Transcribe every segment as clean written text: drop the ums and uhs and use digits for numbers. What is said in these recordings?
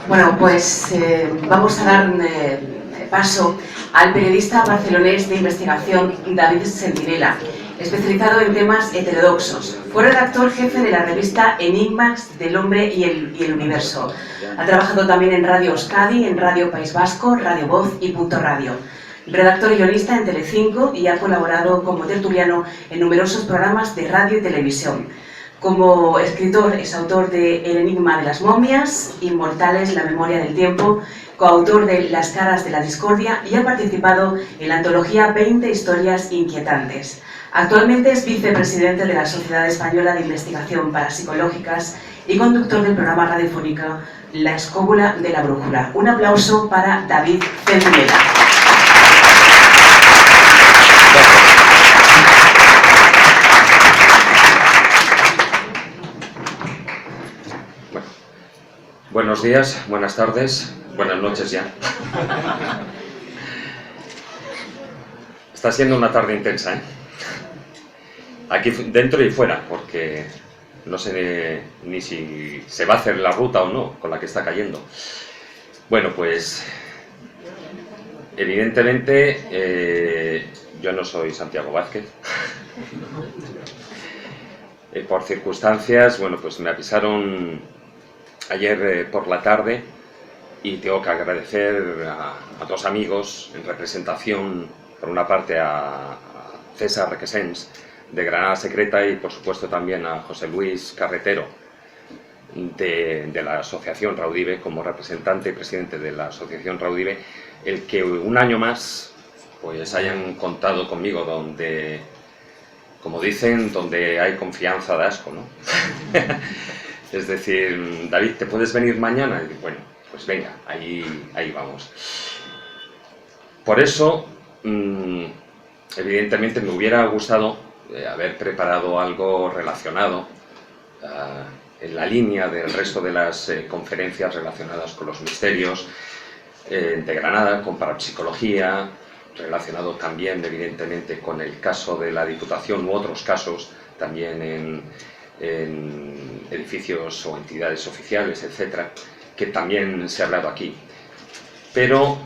Bueno, pues vamos a dar paso al periodista barcelonés de investigación David Sentinella, especializado en temas heterodoxos. Fue redactor jefe de la revista Enigmas del Hombre y el Universo. Ha trabajado también en Radio Euskadi, en Radio País Vasco, Radio Voz y Punto Radio. Redactor y guionista en Telecinco y ha colaborado como tertuliano en numerosos programas de radio y televisión. Como escritor es autor de El enigma de las momias, Inmortales, la memoria del tiempo, coautor de Las caras de la discordia y ha participado en la antología 20 historias inquietantes. Actualmente es vicepresidente de la Sociedad Española de Investigación Parapsicológicas y conductor del programa radiofónico La escóbula de la brújula. Un aplauso para David Sentinella. Buenos días, buenas tardes, buenas noches ya. Está siendo una tarde intensa, ¿eh? Aquí dentro y fuera, porque no sé ni si se va a hacer la ruta o no con la que está cayendo. Bueno, pues evidentemente yo no soy Santiago Vázquez. Por circunstancias, bueno, pues me avisaron ayer por la tarde y tengo que agradecer a dos amigos en representación, por una parte a César Requesens de Granada Secreta y por supuesto también a José Luis Carretero de la Asociación Raudive, como representante y presidente de la Asociación Raudive, el que un año más pues hayan contado conmigo donde, como dicen, donde hay confianza da asco, ¿no? Es decir, David, ¿te puedes venir mañana? Y bueno, pues venga, ahí vamos. Por eso, evidentemente me hubiera gustado haber preparado algo relacionado en la línea del resto de las conferencias relacionadas con los misterios de Granada, con parapsicología, relacionado también evidentemente con el caso de la Diputación u otros casos también en edificios o entidades oficiales, etcétera, que también se ha hablado aquí. Pero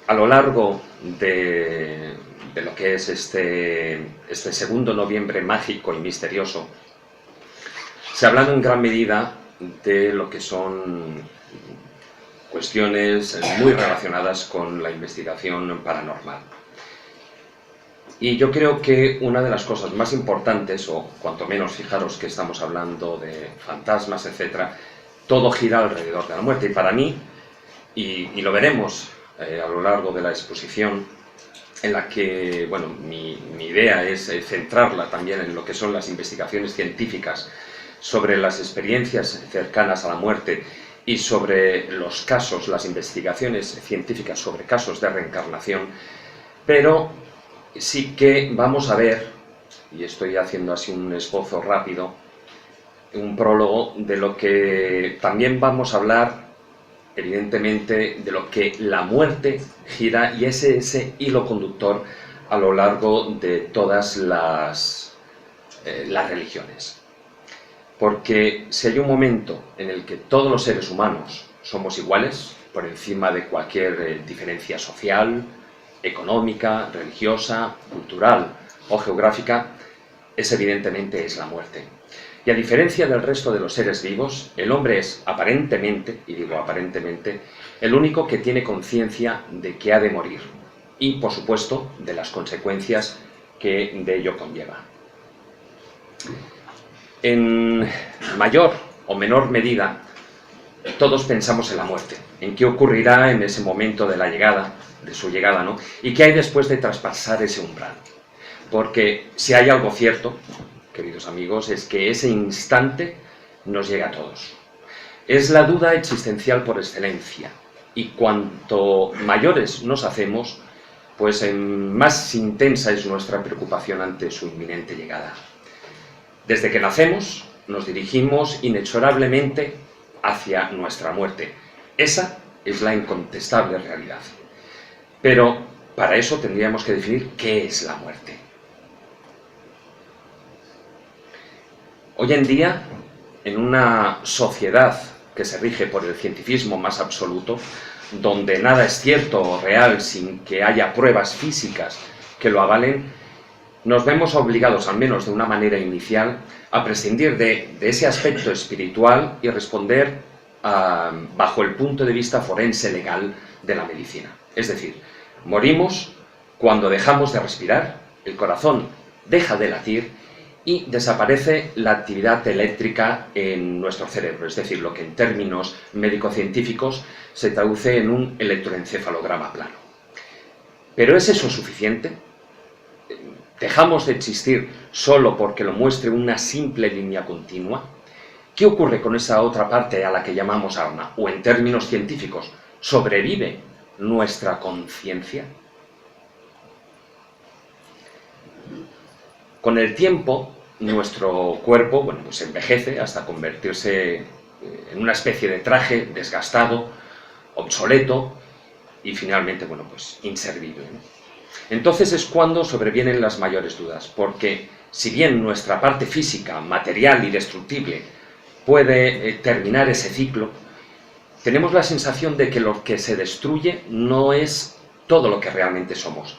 a lo largo de lo que es este segundo noviembre mágico y misterioso, se ha hablado en gran medida de lo que son cuestiones muy relacionadas con la investigación paranormal. Y yo creo que una de las cosas más importantes, o cuanto menos fijaros que estamos hablando de fantasmas, etcétera, todo gira alrededor de la muerte. Y para mí, y lo veremos a lo largo de la exposición, en la que, bueno, mi idea es centrarla también en lo que son las investigaciones científicas sobre las experiencias cercanas a la muerte y sobre los casos, las investigaciones científicas sobre casos de reencarnación, pero sí que vamos a ver, y estoy haciendo así un esbozo rápido, un prólogo de lo que también vamos a hablar, evidentemente, de lo que la muerte gira y es ese hilo conductor a lo largo de todas las religiones. Porque si hay un momento en el que todos los seres humanos somos iguales, por encima de cualquier diferencia social, económica, religiosa, cultural o geográfica, evidentemente es la muerte. Y a diferencia del resto de los seres vivos, el hombre es aparentemente, y digo aparentemente, el único que tiene conciencia de que ha de morir y, por supuesto, de las consecuencias que de ello conlleva. En mayor o menor medida, todos pensamos en la muerte, en qué ocurrirá en ese momento de su llegada, ¿no? Y qué hay después de traspasar ese umbral. Porque si hay algo cierto, queridos amigos, es que ese instante nos llega a todos. Es la duda existencial por excelencia, y cuanto mayores nos hacemos, pues más intensa es nuestra preocupación ante su inminente llegada. Desde que nacemos, nos dirigimos inexorablemente hacia nuestra muerte. Esa es la incontestable realidad. Pero para eso tendríamos que definir qué es la muerte. Hoy en día, en una sociedad que se rige por el cientificismo más absoluto, donde nada es cierto o real sin que haya pruebas físicas que lo avalen, nos vemos obligados, al menos de una manera inicial, a prescindir de ese aspecto espiritual y responder bajo el punto de vista forense legal de la medicina. Es decir, morimos cuando dejamos de respirar, el corazón deja de latir y desaparece la actividad eléctrica en nuestro cerebro, es decir, lo que en términos médico-científicos se traduce en un electroencefalograma plano. ¿Pero es eso suficiente? ¿Dejamos de existir solo porque lo muestre una simple línea continua? ¿Qué ocurre con esa otra parte a la que llamamos alma? O en términos científicos, ¿sobrevive nuestra conciencia? Con el tiempo, nuestro cuerpo, bueno, pues envejece hasta convertirse en una especie de traje desgastado, obsoleto y finalmente, bueno, pues inservible, ¿no? Entonces es cuando sobrevienen las mayores dudas, porque si bien nuestra parte física, material y destructible puede terminar ese ciclo, tenemos la sensación de que lo que se destruye no es todo lo que realmente somos,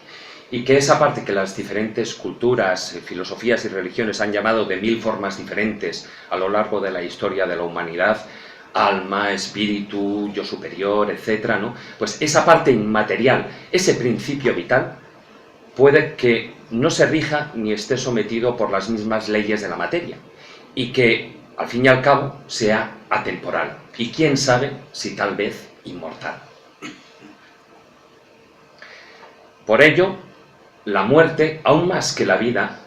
y que esa parte que las diferentes culturas, filosofías y religiones han llamado de 1000 formas diferentes a lo largo de la historia de la humanidad, alma, espíritu, yo superior, etcétera, ¿no? Pues esa parte inmaterial, ese principio vital, puede que no se rija ni esté sometido por las mismas leyes de la materia, y que, al fin y al cabo, sea atemporal, y quién sabe si tal vez inmortal. Por ello, la muerte, aún más que la vida,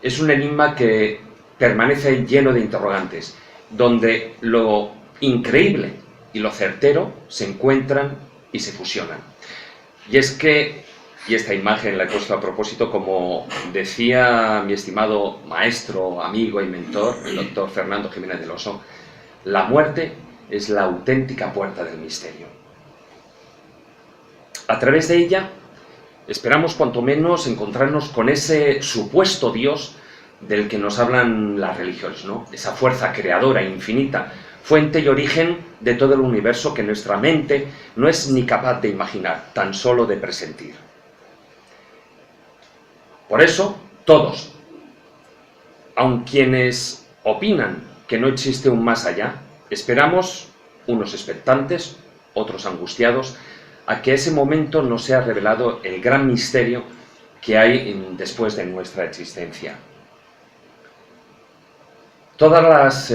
es un enigma que permanece lleno de interrogantes, donde lo increíble y lo certero se encuentran y se fusionan. Y es que, y esta imagen la he puesto a propósito, como decía mi estimado maestro, amigo y mentor, el doctor Fernando Jiménez del Oso, la muerte es la auténtica puerta del misterio. A través de ella, esperamos cuanto menos encontrarnos con ese supuesto Dios del que nos hablan las religiones, ¿no? Esa fuerza creadora infinita, fuente y origen de todo el universo que nuestra mente no es ni capaz de imaginar, tan solo de presentir. Por eso, todos, aun quienes opinan que no existe un más allá, esperamos, unos expectantes, otros angustiados, a que ese momento nos sea revelado el gran misterio que hay después de nuestra existencia. Todas las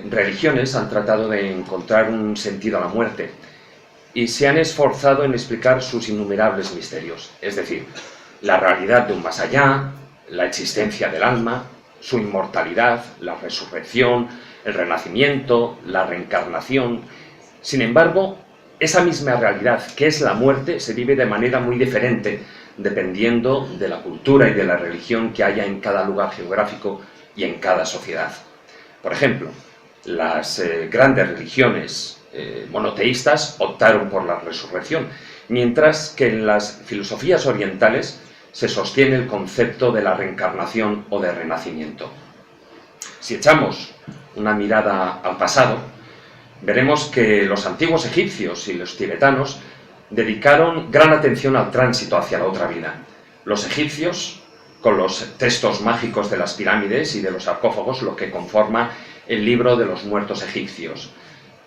religiones han tratado de encontrar un sentido a la muerte y se han esforzado en explicar sus innumerables misterios, es decir, la realidad de un más allá, la existencia del alma, su inmortalidad, la resurrección, el renacimiento, la reencarnación. Sin embargo, esa misma realidad, que es la muerte, se vive de manera muy diferente dependiendo de la cultura y de la religión que haya en cada lugar geográfico y en cada sociedad. Por ejemplo, las grandes religiones monoteístas optaron por la resurrección, mientras que en las filosofías orientales se sostiene el concepto de la reencarnación o de renacimiento. Si echamos una mirada al pasado, veremos que los antiguos egipcios y los tibetanos dedicaron gran atención al tránsito hacia la otra vida. Los egipcios, con los textos mágicos de las pirámides y de los sarcófagos, lo que conforma el libro de los muertos egipcios.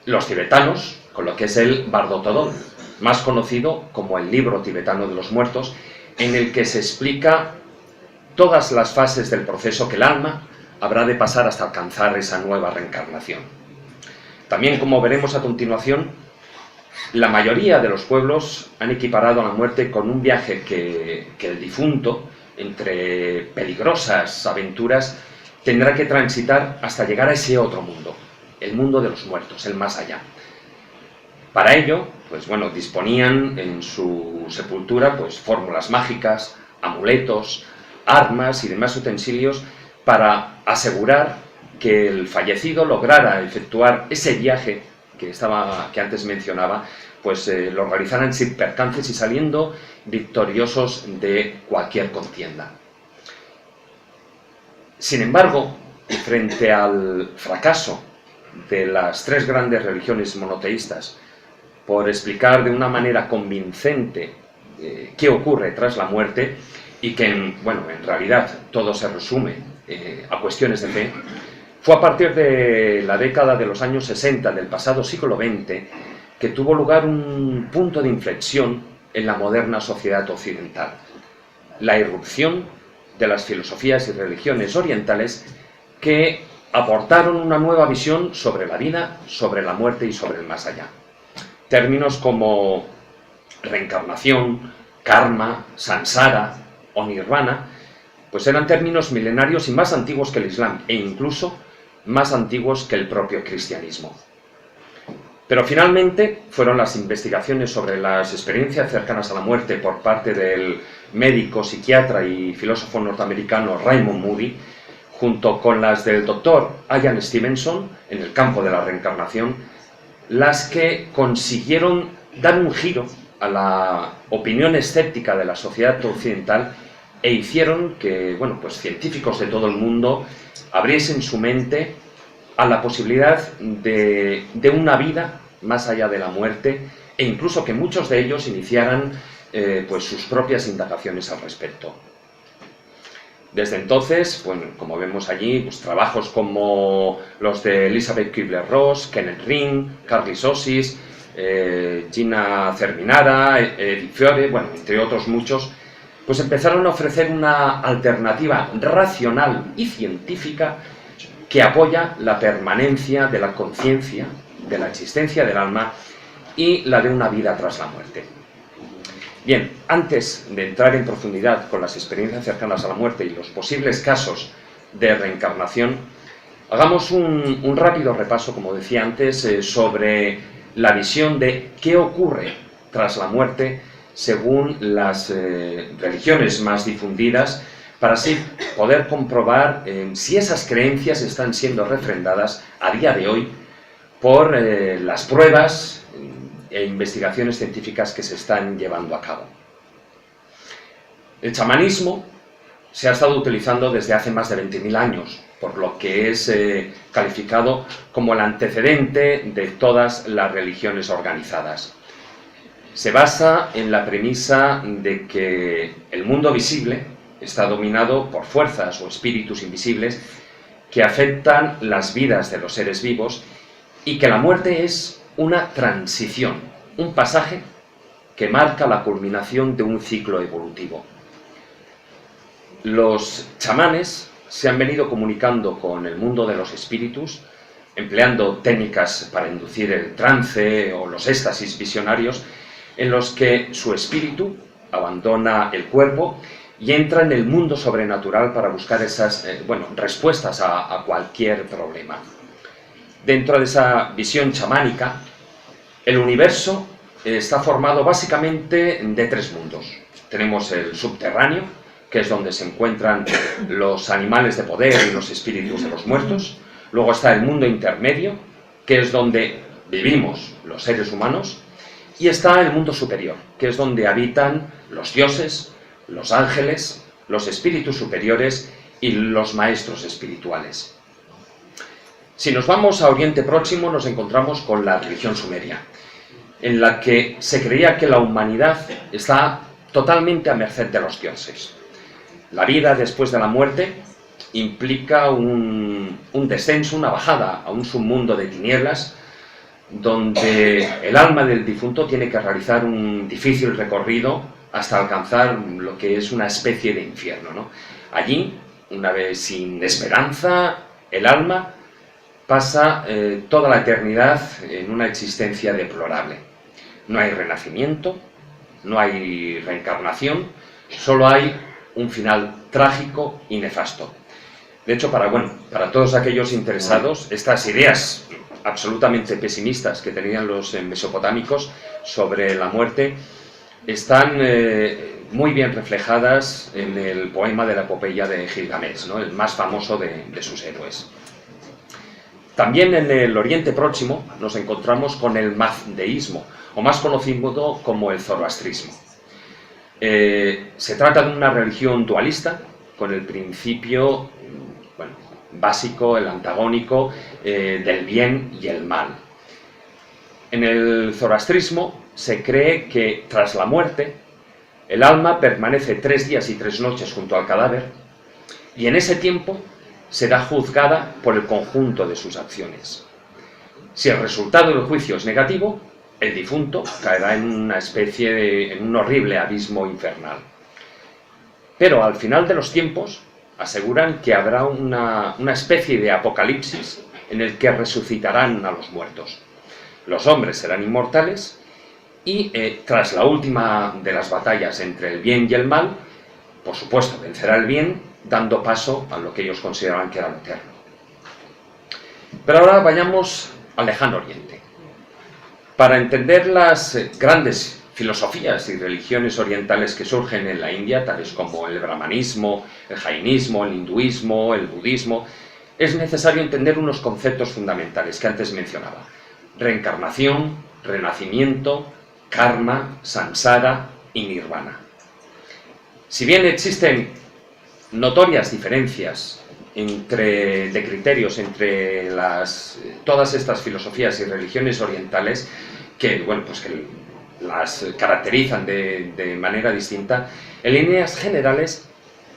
Los tibetanos, con lo que es el Bardo Thodol, más conocido como el libro tibetano de los muertos, en el que se explica todas las fases del proceso que el alma habrá de pasar hasta alcanzar esa nueva reencarnación. También, como veremos a continuación, la mayoría de los pueblos han equiparado a la muerte con un viaje que el difunto, entre peligrosas aventuras, tendrá que transitar hasta llegar a ese otro mundo, el mundo de los muertos, el más allá. Para ello, pues bueno, disponían en su sepultura pues fórmulas mágicas, amuletos, armas y demás utensilios para asegurar que el fallecido lograra efectuar ese viaje que antes mencionaba, pues lo realizaran sin percances y saliendo victoriosos de cualquier contienda. Sin embargo, frente al fracaso de las tres grandes religiones monoteístas por explicar de una manera convincente qué ocurre tras la muerte y que, en realidad todo se resume a cuestiones de fe, fue a partir de la década de los años 60 del pasado siglo XX que tuvo lugar un punto de inflexión en la moderna sociedad occidental: la irrupción de las filosofías y religiones orientales que aportaron una nueva visión sobre la vida, sobre la muerte y sobre el más allá. Términos como reencarnación, karma, samsara o nirvana, pues eran términos milenarios y más antiguos que el Islam, e incluso más antiguos que el propio cristianismo. Pero finalmente fueron las investigaciones sobre las experiencias cercanas a la muerte por parte del médico, psiquiatra y filósofo norteamericano Raymond Moody, junto con las del doctor Ian Stevenson en el campo de la reencarnación, las que consiguieron dar un giro a la opinión escéptica de la sociedad occidental e hicieron que científicos de todo el mundo abriesen su mente a la posibilidad de una vida más allá de la muerte, e incluso que muchos de ellos iniciaran sus propias indagaciones al respecto. Desde entonces, como vemos allí, trabajos como los de Elizabeth Kubler-Ross, Kenneth Ring, Carly Sosis, Gina Cerminara, Edith Fiore, entre otros muchos, pues empezaron a ofrecer una alternativa racional y científica que apoya la permanencia de la conciencia, de la existencia del alma y la de una vida tras la muerte. Bien, antes de entrar en profundidad con las experiencias cercanas a la muerte y los posibles casos de reencarnación, hagamos un rápido repaso, como decía antes, sobre la visión de qué ocurre tras la muerte según las religiones más difundidas, para así poder comprobar si esas creencias están siendo refrendadas a día de hoy por las pruebas e investigaciones científicas que se están llevando a cabo. El chamanismo se ha estado utilizando desde hace más de 20.000 años, por lo que es calificado como el antecedente de todas las religiones organizadas. Se basa en la premisa de que el mundo visible está dominado por fuerzas o espíritus invisibles que afectan las vidas de los seres vivos y que la muerte es una transición, un pasaje que marca la culminación de un ciclo evolutivo. Los chamanes se han venido comunicando con el mundo de los espíritus, empleando técnicas para inducir el trance o los éxtasis visionarios, en los que su espíritu abandona el cuerpo y entra en el mundo sobrenatural para buscar esas respuestas a cualquier problema. Dentro de esa visión chamánica, el universo está formado básicamente de tres mundos. Tenemos el subterráneo, que es donde se encuentran los animales de poder y los espíritus de los muertos. Luego está el mundo intermedio, que es donde vivimos los seres humanos. Y está el mundo superior, que es donde habitan los dioses, los ángeles, los espíritus superiores y los maestros espirituales. Si nos vamos a Oriente Próximo, nos encontramos con la religión sumeria, en la que se creía que la humanidad está totalmente a merced de los dioses. La vida después de la muerte implica un descenso, una bajada a un submundo de tinieblas, donde el alma del difunto tiene que realizar un difícil recorrido hasta alcanzar lo que es una especie de infierno, ¿no? Allí, una vez sin esperanza, el alma pasa toda la eternidad en una existencia deplorable. No hay renacimiento, no hay reencarnación, solo hay un final trágico y nefasto. De hecho, para todos aquellos interesados, estas ideas absolutamente pesimistas que tenían los mesopotámicos sobre la muerte están muy bien reflejadas en el poema de la epopeya de Gilgamesh, ¿no? El más famoso de sus héroes. También en el Oriente Próximo nos encontramos con el mazdeísmo, o más conocido como el zoroastrismo. Se trata de una religión dualista, con el principio básico, el antagónico del bien y el mal. En el zoroastrismo se cree que tras la muerte el alma permanece 3 días y 3 noches junto al cadáver y en ese tiempo será juzgada por el conjunto de sus acciones. Si el resultado del juicio es negativo, el difunto caerá en una especie en un horrible abismo infernal. Pero al final de los tiempos aseguran que habrá una especie de apocalipsis en el que resucitarán a los muertos. Los hombres serán inmortales y tras la última de las batallas entre el bien y el mal, por supuesto vencerá el bien, dando paso a lo que ellos consideraban que era lo eterno. Pero ahora vayamos al lejano oriente. Para entender las grandes filosofías y religiones orientales que surgen en la India, tales como el brahmanismo, el jainismo, el hinduismo, el budismo, es necesario entender unos conceptos fundamentales que antes mencionaba: reencarnación, renacimiento, karma, samsara y nirvana. Si bien existen notorias diferencias de criterios entre todas estas filosofías y religiones orientales que las caracterizan de manera distinta, en líneas generales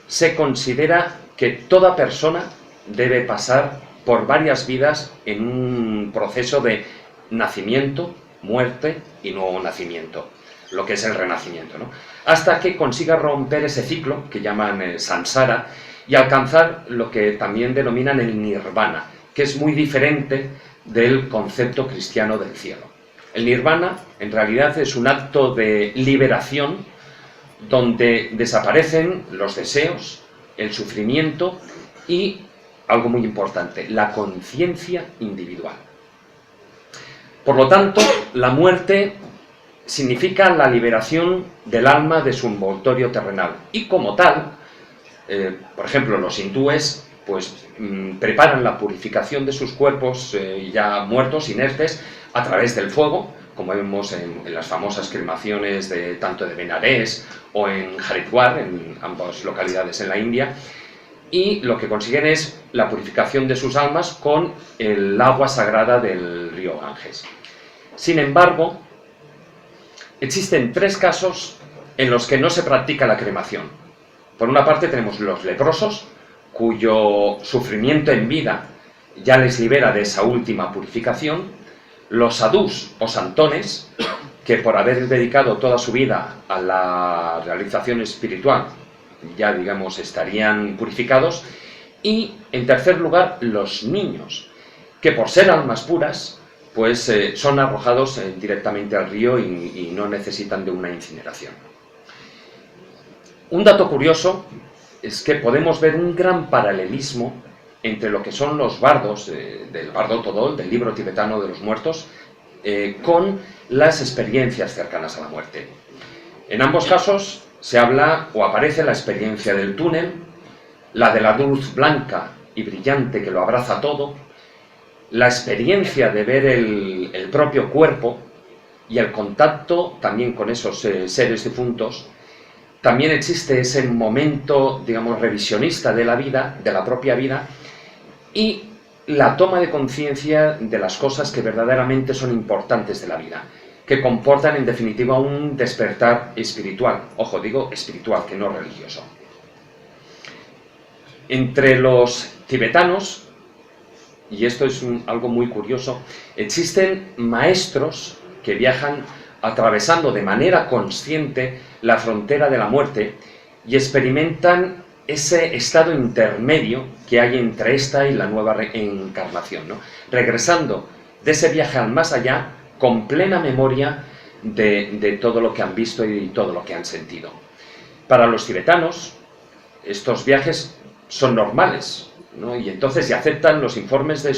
se considera que toda persona debe pasar por varias vidas en un proceso de nacimiento, muerte y nuevo nacimiento, lo que es el renacimiento, ¿no? Hasta que consiga romper ese ciclo que llaman samsara y alcanzar lo que también denominan el nirvana, que es muy diferente del concepto cristiano del cielo. El nirvana en realidad es un acto de liberación donde desaparecen los deseos, el sufrimiento y, algo muy importante, la conciencia individual. Por lo tanto, la muerte significa la liberación del alma de su envoltorio terrenal y como tal, por ejemplo, los hindúes preparan la purificación de sus cuerpos ya muertos, inertes, a través del fuego, como vemos en las famosas cremaciones tanto de Benares o en Haridwar, en ambas localidades en la India, y lo que consiguen es la purificación de sus almas con el agua sagrada del río Ganges. Sin embargo, existen 3 casos en los que no se practica la cremación. Por una parte tenemos los leprosos, cuyo sufrimiento en vida ya les libera de esa última purificación; los sadhus o santones, que por haber dedicado toda su vida a la realización espiritual ya, digamos, estarían purificados; y, en tercer lugar, los niños, que por ser almas puras, son arrojados directamente al río y no necesitan de una incineración. Un dato curioso es que podemos ver un gran paralelismo entre lo que son los bardos del Bardo Todol, del libro tibetano de los muertos, con las experiencias cercanas a la muerte. En ambos casos se habla o aparece la experiencia del túnel, la de la luz blanca y brillante que lo abraza todo, la experiencia de ver el propio cuerpo y el contacto también con esos seres difuntos. También existe ese momento, digamos, revisionista de la vida, de la propia vida, y la toma de conciencia de las cosas que verdaderamente son importantes de la vida, que comportan en definitiva un despertar espiritual. Ojo, digo espiritual, que no religioso. Entre los tibetanos, y esto es algo muy curioso, existen maestros que viajan atravesando de manera consciente la frontera de la muerte y experimentan ese estado intermedio que hay entre esta y la nueva reencarnación, ¿no? Regresando de ese viaje al más allá con plena memoria de todo lo que han visto y todo lo que han sentido. Para los tibetanos, estos viajes son normales, ¿no? Y entonces ya aceptan los informes de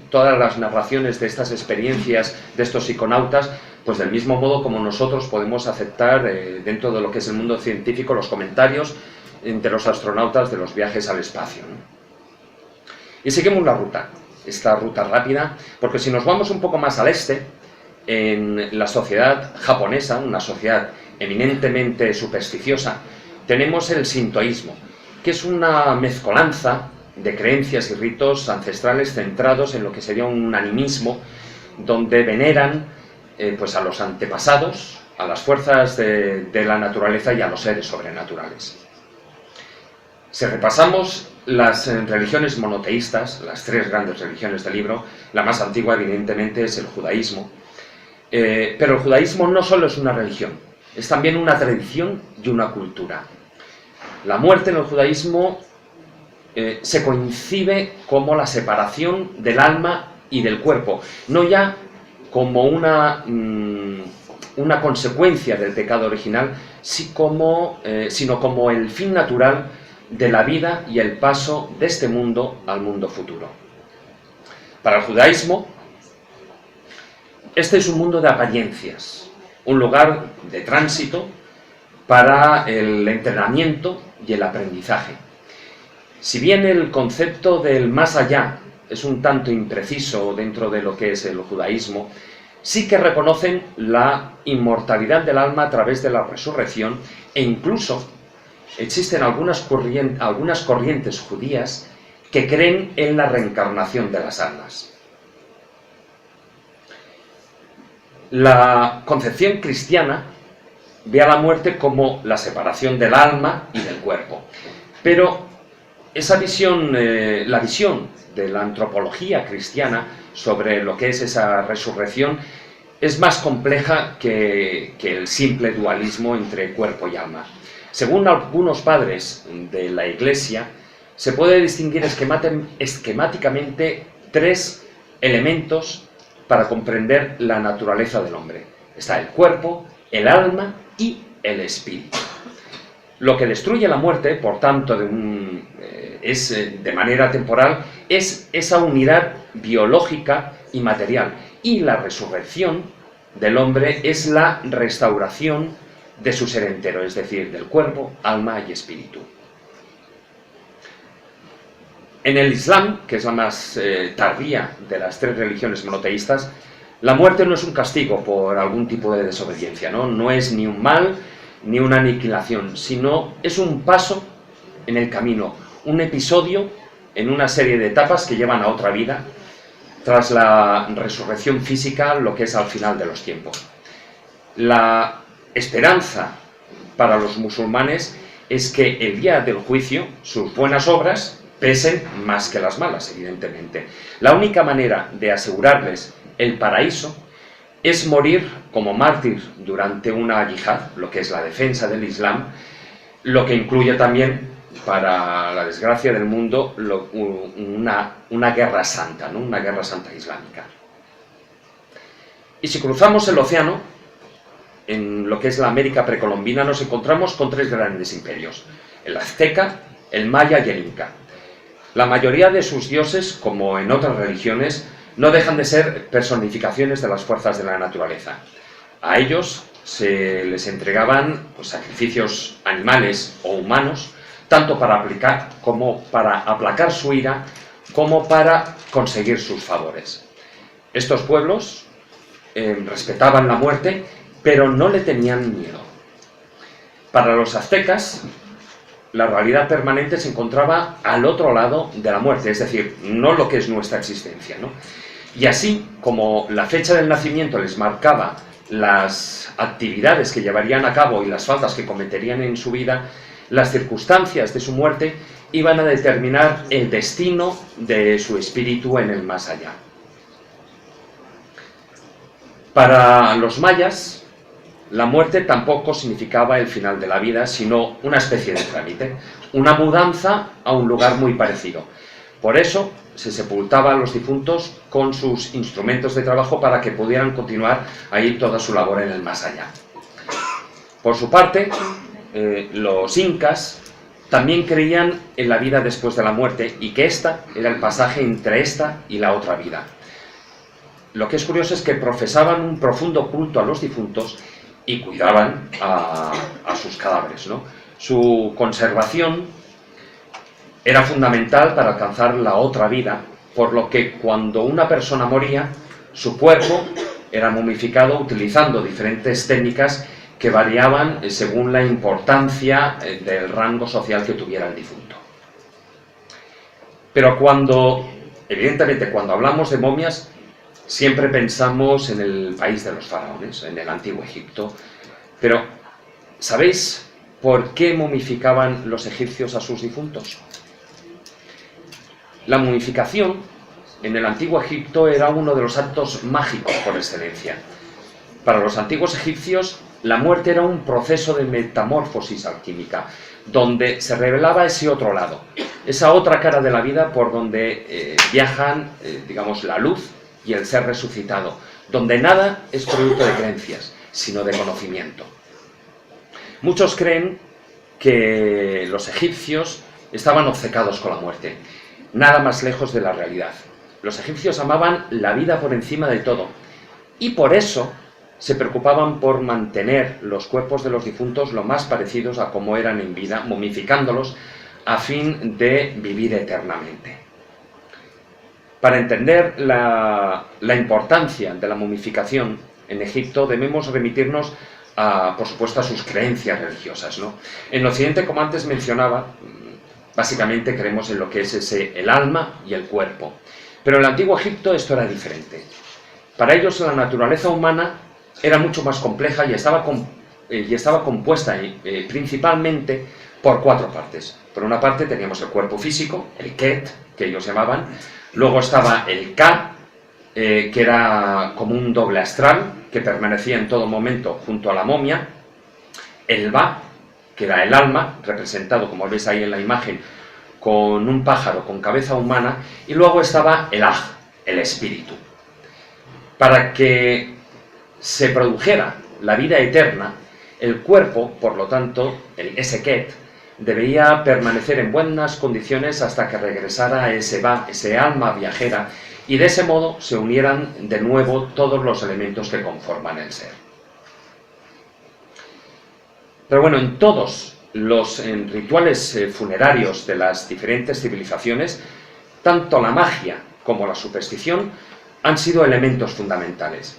todas las narraciones de estas experiencias de estos psiconautas, pues del mismo modo como nosotros podemos aceptar dentro de lo que es el mundo científico los comentarios de los astronautas de los viajes al espacio, ¿no? Y seguimos esta ruta rápida, porque si nos vamos un poco más al este, en la sociedad japonesa, una sociedad eminentemente supersticiosa, tenemos el sintoísmo, que es una mezcolanza de creencias y ritos ancestrales centrados en lo que sería un animismo, donde veneran pues a los antepasados, a las fuerzas de la naturaleza y a los seres sobrenaturales. Si repasamos las religiones monoteístas, las tres grandes religiones del libro, la más antigua evidentemente es el judaísmo, pero el judaísmo no solo es una religión, es también una tradición y una cultura. La muerte en el judaísmo se concibe como la separación del alma y del cuerpo, no ya como una consecuencia del pecado original, sino como el fin natural de la vida y el paso de este mundo al mundo futuro. Para el judaísmo, este es un mundo de apariencias, un lugar de tránsito para el entrenamiento y el aprendizaje. Si bien el concepto del más allá es un tanto impreciso dentro de lo que es el judaísmo, sí que reconocen la inmortalidad del alma a través de la resurrección, e incluso existen algunas corrientes judías que creen en la reencarnación de las almas. La concepción cristiana ve a la muerte como la separación del alma y del cuerpo, pero esa visión, la visión de la antropología cristiana sobre lo que es esa resurrección es más compleja que el simple dualismo entre cuerpo y alma. Según algunos padres de la Iglesia, se puede distinguir esquemáticamente tres elementos para comprender la naturaleza del hombre. Está el cuerpo, el alma y el espíritu. Lo que destruye la muerte, por tanto, de manera temporal, es esa unidad biológica y material. Y la resurrección del hombre es la restauración de su ser entero, es decir, del cuerpo, alma y espíritu. En el Islam, que es la más tardía de las tres religiones monoteístas, la muerte no es un castigo por algún tipo de desobediencia, no es ni un mal ni una aniquilación, sino es un paso en el camino, un episodio en una serie de etapas que llevan a otra vida, tras la resurrección física, lo que es al final de los tiempos. La esperanza para los musulmanes es que el día del juicio sus buenas obras pesen más que las malas, evidentemente. La única manera de asegurarles el paraíso es morir como mártir durante una yihad, lo que es la defensa del Islam, lo que incluye también, para la desgracia del mundo, una guerra santa, ¿no? Una guerra santa islámica. Y si cruzamos el océano, en lo que es la América precolombina, nos encontramos con tres grandes imperios: el azteca, el maya y el inca. La mayoría de sus dioses, como en otras religiones, no dejan de ser personificaciones de las fuerzas de la naturaleza. A ellos se les entregaban sacrificios animales o humanos, tanto para aplacar su ira, como para conseguir sus favores. Estos pueblos respetaban la muerte, pero no le tenían miedo. Para los aztecas, la realidad permanente se encontraba al otro lado de la muerte, es decir, no lo que es nuestra existencia, ¿no? Y así como la fecha del nacimiento les marcaba las actividades que llevarían a cabo y las faltas que cometerían en su vida, las circunstancias de su muerte iban a determinar el destino de su espíritu en el más allá. Para los mayas, la muerte tampoco significaba el final de la vida, sino una especie de trámite, una mudanza a un lugar muy parecido. Por eso se sepultaba a los difuntos con sus instrumentos de trabajo para que pudieran continuar ahí toda su labor en el más allá. Por su parte, los incas también creían en la vida después de la muerte y que esta era el pasaje entre esta y la otra vida. Lo que es curioso es que profesaban un profundo culto a los difuntos y cuidaban a sus cadáveres, ¿no? Su conservación era fundamental para alcanzar la otra vida, por lo que cuando una persona moría, su cuerpo era momificado utilizando diferentes técnicas que variaban según la importancia del rango social que tuviera el difunto. Pero evidentemente, cuando hablamos de momias, siempre pensamos en el país de los faraones, en el antiguo Egipto. Pero, ¿sabéis por qué momificaban los egipcios a sus difuntos? La momificación en el antiguo Egipto era uno de los actos mágicos por excelencia. Para los antiguos egipcios, la muerte era un proceso de metamorfosis alquímica, donde se revelaba ese otro lado, esa otra cara de la vida por donde viajan, digamos, la luz y el ser resucitado, donde nada es producto de creencias, sino de conocimiento. Muchos creen que los egipcios estaban obcecados con la muerte, nada más lejos de la realidad. Los egipcios amaban la vida por encima de todo, y por eso se preocupaban por mantener los cuerpos de los difuntos lo más parecidos a como eran en vida, momificándolos a fin de vivir eternamente. Para entender la importancia de la momificación en Egipto debemos remitirnos, por supuesto, a sus creencias religiosas, ¿no? En Occidente, como antes mencionaba, básicamente creemos en lo que es el alma y el cuerpo. Pero en el antiguo Egipto esto era diferente. Para ellos la naturaleza humana era mucho más compleja y estaba compuesta principalmente por 4 partes. Por una parte teníamos el cuerpo físico, el Ket, que ellos llamaban. Luego estaba el Ka, que era como un doble astral, que permanecía en todo momento junto a la momia. El Ba, que era el alma, representado, como veis ahí en la imagen, con un pájaro con cabeza humana. Y luego estaba el Aj, el espíritu. Para que se produjera la vida eterna, el cuerpo, por lo tanto, ese Ket, debía permanecer en buenas condiciones hasta que regresara ese Ba, ese alma viajera, y de ese modo se unieran de nuevo todos los elementos que conforman el ser. Pero bueno, en todos los rituales funerarios de las diferentes civilizaciones, tanto la magia como la superstición han sido elementos fundamentales.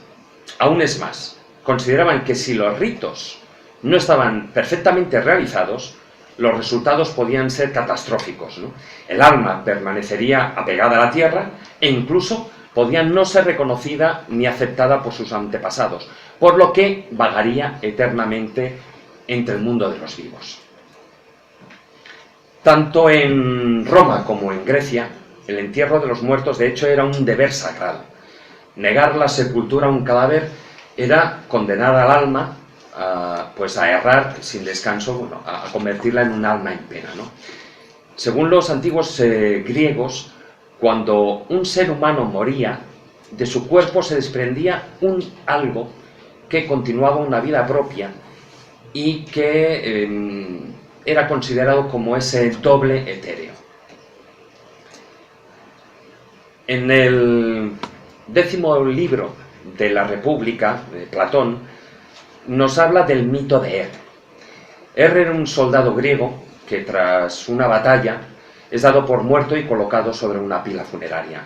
Aún es más, consideraban que si los ritos no estaban perfectamente realizados, los resultados podían ser catastróficos, ¿no? El alma permanecería apegada a la tierra e incluso podía no ser reconocida ni aceptada por sus antepasados, por lo que vagaría eternamente entre el mundo de los vivos. Tanto en Roma como en Grecia, el entierro de los muertos de hecho era un deber sagrado. Negar la sepultura a un cadáver era condenar al alma a errar sin descanso, bueno, a convertirla en un alma en pena, ¿no? Según los antiguos griegos, cuando un ser humano moría, de su cuerpo se desprendía algo que continuaba una vida propia y que era considerado como ese doble etéreo. En el 10º libro de la República, de Platón, nos habla del mito de era un soldado griego que tras una batalla es dado por muerto y colocado sobre una pila funeraria.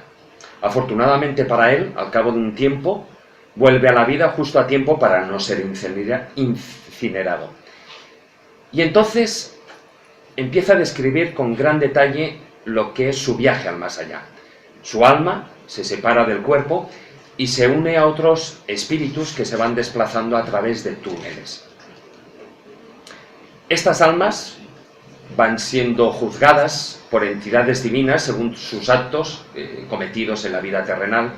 Afortunadamente para él, al cabo de un tiempo, vuelve a la vida justo a tiempo para no ser incinerado. Y entonces empieza a describir con gran detalle lo que es su viaje al más allá. Su alma se separa del cuerpo y se une a otros espíritus que se van desplazando a través de túneles. Estas almas van siendo juzgadas por entidades divinas según sus actos cometidos en la vida terrenal,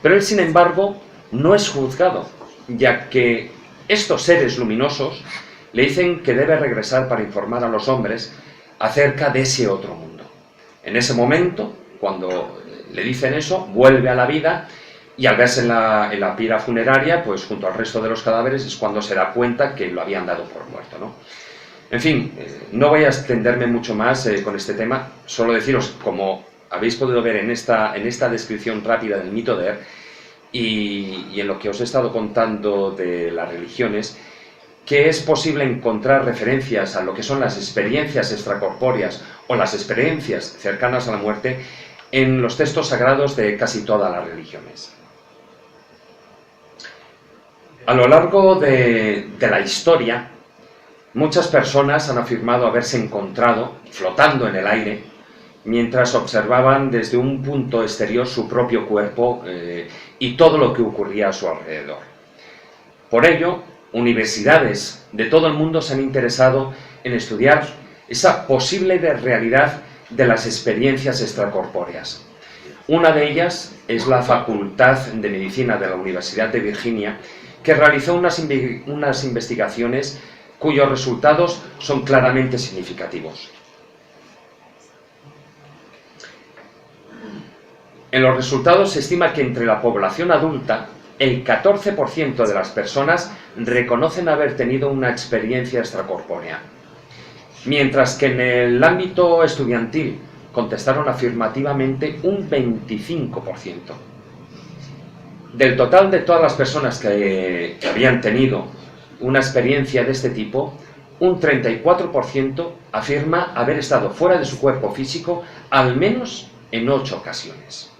pero él, sin embargo, no es juzgado, ya que estos seres luminosos le dicen que debe regresar para informar a los hombres acerca de ese otro mundo. En ese momento, cuando le dicen eso, vuelve a la vida y al verse en la pira funeraria, pues junto al resto de los cadáveres, es cuando se da cuenta que lo habían dado por muerto, ¿no? En fin, no voy a extenderme mucho más con este tema, solo deciros, como habéis podido ver en esta descripción rápida del mito de y en lo que os he estado contando de las religiones, que es posible encontrar referencias a lo que son las experiencias extracorpóreas o las experiencias cercanas a la muerte en los textos sagrados de casi todas las religiones. A lo largo de la historia, muchas personas han afirmado haberse encontrado flotando en el aire mientras observaban desde un punto exterior su propio cuerpo y todo lo que ocurría a su alrededor. Por ello, universidades de todo el mundo se han interesado en estudiar esa posible realidad de las experiencias extracorpóreas. Una de ellas es la Facultad de Medicina de la Universidad de Virginia, que realizó unas investigaciones cuyos resultados son claramente significativos. En los resultados se estima que entre la población adulta, el 14% de las personas reconocen haber tenido una experiencia extracorpórea, mientras que en el ámbito estudiantil contestaron afirmativamente un 25%. Del total de todas las personas que habían tenido una experiencia de este tipo, un 34% afirma haber estado fuera de su cuerpo físico al menos en 8 ocasiones.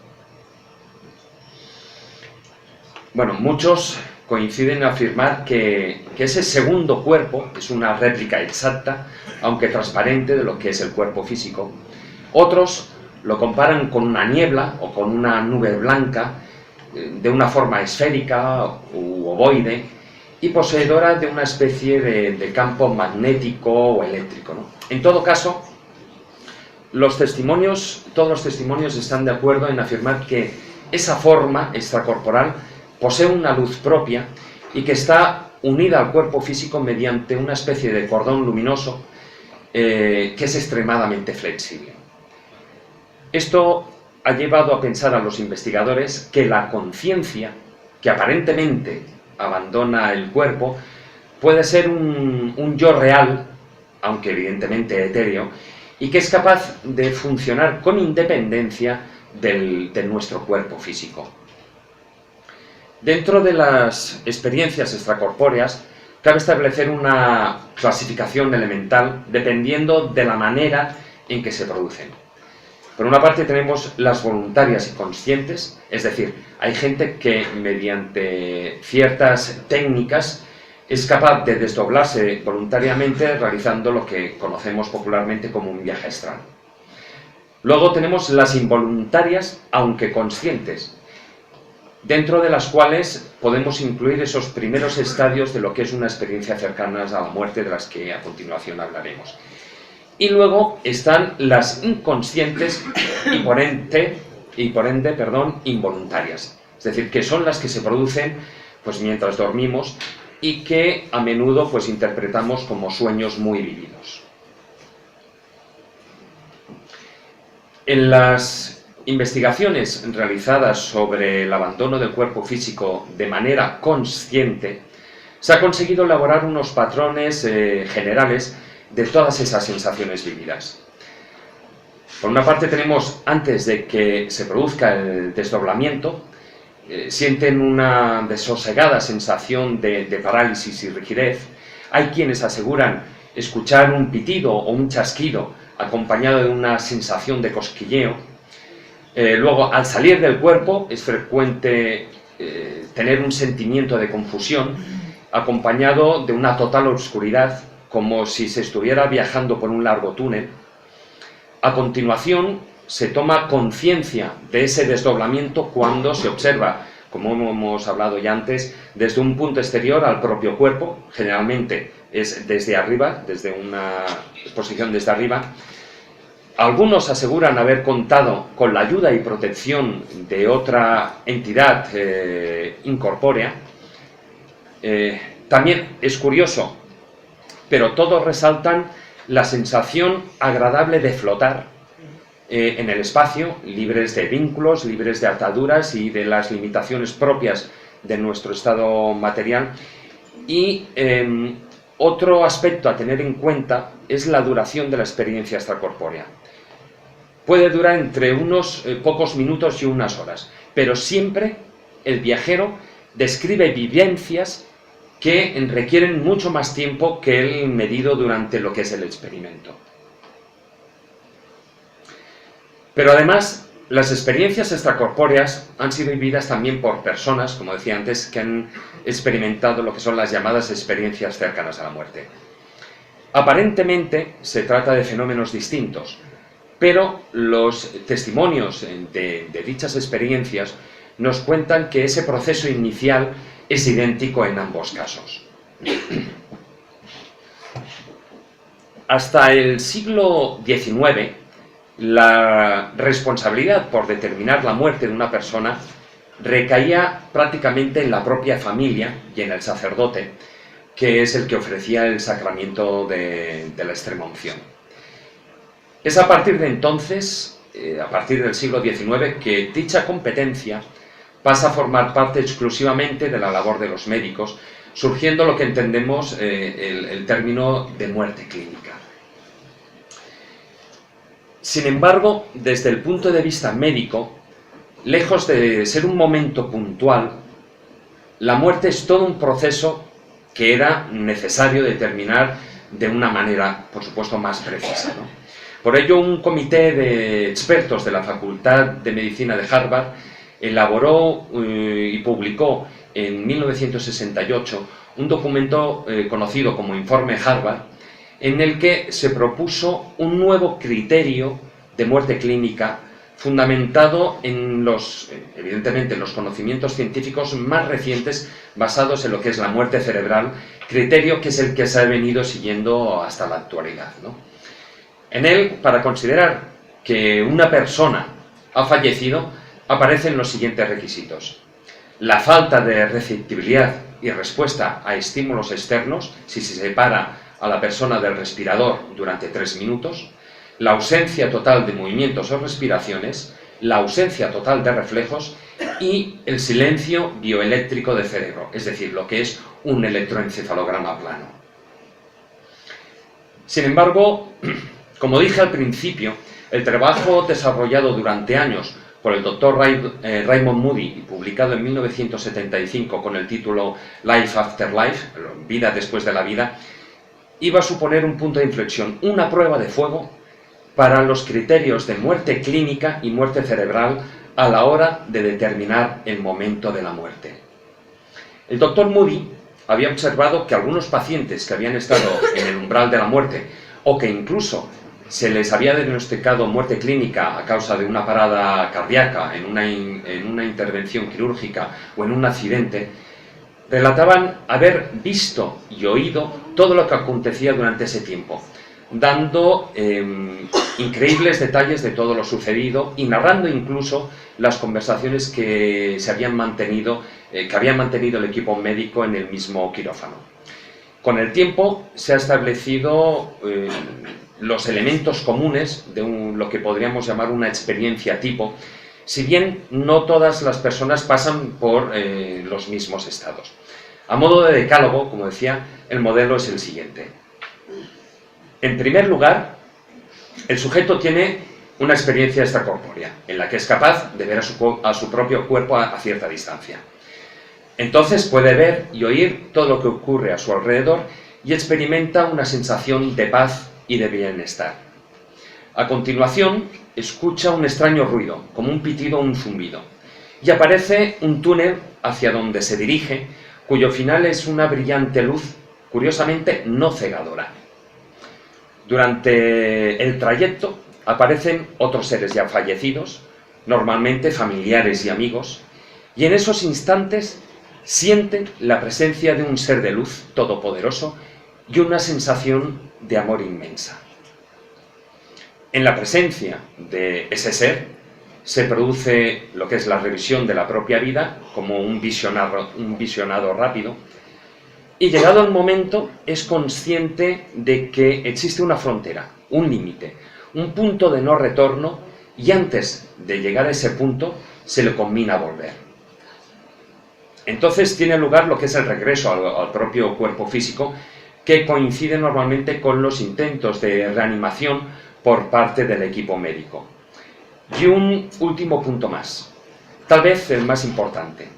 Bueno, muchos coinciden en afirmar que ese segundo cuerpo es una réplica exacta, aunque transparente, de lo que es el cuerpo físico. Otros lo comparan con una niebla o con una nube blanca de una forma esférica u ovoide y poseedora de una especie de campo magnético o eléctrico, ¿no? En todo caso, todos los testimonios están de acuerdo en afirmar que esa forma extracorporal posee una luz propia y que está unida al cuerpo físico mediante una especie de cordón luminoso que es extremadamente flexible. Esto ha llevado a pensar a los investigadores que la conciencia, que aparentemente abandona el cuerpo, puede ser un yo real, aunque evidentemente etéreo, y que es capaz de funcionar con independencia de nuestro cuerpo físico. Dentro de las experiencias extracorpóreas, cabe establecer una clasificación elemental dependiendo de la manera en que se producen. Por una parte tenemos las voluntarias y conscientes, es decir, hay gente que mediante ciertas técnicas es capaz de desdoblarse voluntariamente realizando lo que conocemos popularmente como un viaje astral. Luego tenemos las involuntarias, aunque conscientes, dentro de las cuales podemos incluir esos primeros estadios de lo que es una experiencia cercana a la muerte, de las que a continuación hablaremos. Y luego están las inconscientes y por ende, involuntarias, es decir, que son las que se producen pues, mientras dormimos y que a menudo pues, interpretamos como sueños muy vívidos. En las investigaciones realizadas sobre el abandono del cuerpo físico de manera consciente, se ha conseguido elaborar unos patrones generales de todas esas sensaciones vividas. Por una parte tenemos, antes de que se produzca el desdoblamiento, sienten una desosegada sensación de parálisis y rigidez. Hay quienes aseguran escuchar un pitido o un chasquido acompañado de una sensación de cosquilleo. Luego, al salir del cuerpo, es frecuente tener un sentimiento de confusión acompañado de una total oscuridad, como si se estuviera viajando por un largo túnel. A continuación, se toma conciencia de ese desdoblamiento cuando se observa, como hemos hablado ya antes, desde un punto exterior al propio cuerpo, generalmente es desde arriba, desde una posición desde arriba. Algunos aseguran haber contado con la ayuda y protección de otra entidad incorpórea. También es curioso, pero todos resaltan la sensación agradable de flotar en el espacio, libres de vínculos, libres de ataduras y de las limitaciones propias de nuestro estado material. Y otro aspecto a tener en cuenta es la duración de la experiencia extracorpórea. Puede durar entre unos pocos minutos y unas horas, pero siempre el viajero describe vivencias que requieren mucho más tiempo que el medido durante lo que es el experimento. Pero además, las experiencias extracorpóreas han sido vividas también por personas, como decía antes, que han experimentado lo que son las llamadas experiencias cercanas a la muerte. Aparentemente se trata de fenómenos distintos, pero los testimonios de dichas experiencias nos cuentan que ese proceso inicial es idéntico en ambos casos. Hasta el siglo XIX, la responsabilidad por determinar la muerte de una persona recaía prácticamente en la propia familia y en el sacerdote, que es el que ofrecía el sacramento de la extremaunción. Es a partir de entonces, a partir del siglo XIX, que dicha competencia pasa a formar parte exclusivamente de la labor de los médicos, surgiendo lo que entendemos el término de muerte clínica. Sin embargo, desde el punto de vista médico, lejos de ser un momento puntual, la muerte es todo un proceso que era necesario determinar de una manera, por supuesto, más precisa, ¿no? Por ello, un comité de expertos de la Facultad de Medicina de Harvard elaboró y publicó en 1968 un documento conocido como Informe Harvard, en el que se propuso un nuevo criterio de muerte clínica fundamentado en evidentemente, en los conocimientos científicos más recientes basados en lo que es la muerte cerebral, criterio que es el que se ha venido siguiendo hasta la actualidad, ¿no? En él, para considerar que una persona ha fallecido, aparecen los siguientes requisitos: la falta de receptibilidad y respuesta a estímulos externos, si se separa a la persona del respirador durante 3 minutos, la ausencia total de movimientos o respiraciones, la ausencia total de reflejos y el silencio bioeléctrico del cerebro, es decir, lo que es un electroencefalograma plano. Sin embargo, como dije al principio, el trabajo desarrollado durante años por el doctor Raymond Moody y publicado en 1975 con el título Life After Life, Vida después de la vida, iba a suponer un punto de inflexión, una prueba de fuego para los criterios de muerte clínica y muerte cerebral a la hora de determinar el momento de la muerte. El doctor Moody había observado que algunos pacientes que habían estado en el umbral de la muerte o que incluso se les había diagnosticado muerte clínica a causa de una parada cardíaca en una intervención quirúrgica o en un accidente, relataban haber visto y oído todo lo que acontecía durante ese tiempo, dando increíbles detalles de todo lo sucedido y narrando incluso las conversaciones que habían mantenido el equipo médico en el mismo quirófano. Con el tiempo se ha establecido los elementos comunes de lo que podríamos llamar una experiencia tipo, si bien no todas las personas pasan por los mismos estados. A modo de decálogo, como decía, el modelo es el siguiente. En primer lugar, el sujeto tiene una experiencia extracorpórea, en la que es capaz de ver a su propio cuerpo a cierta distancia. Entonces puede ver y oír todo lo que ocurre a su alrededor y experimenta una sensación de paz y de bienestar. A continuación, escucha un extraño ruido, como un pitido o un zumbido, y aparece un túnel hacia donde se dirige, cuyo final es una brillante luz, curiosamente no cegadora. Durante el trayecto aparecen otros seres ya fallecidos, normalmente familiares y amigos, y en esos instantes siente la presencia de un ser de luz todopoderoso y una sensación de amor inmensa. En la presencia de ese ser se produce lo que es la revisión de la propia vida, como un visionado rápido, y llegado el momento es consciente de que existe una frontera, un límite, un punto de no retorno, y antes de llegar a ese punto se le conmina a volver. Entonces tiene lugar lo que es el regreso al propio cuerpo físico, que coincide normalmente con los intentos de reanimación por parte del equipo médico. Y un último punto más, tal vez el más importante.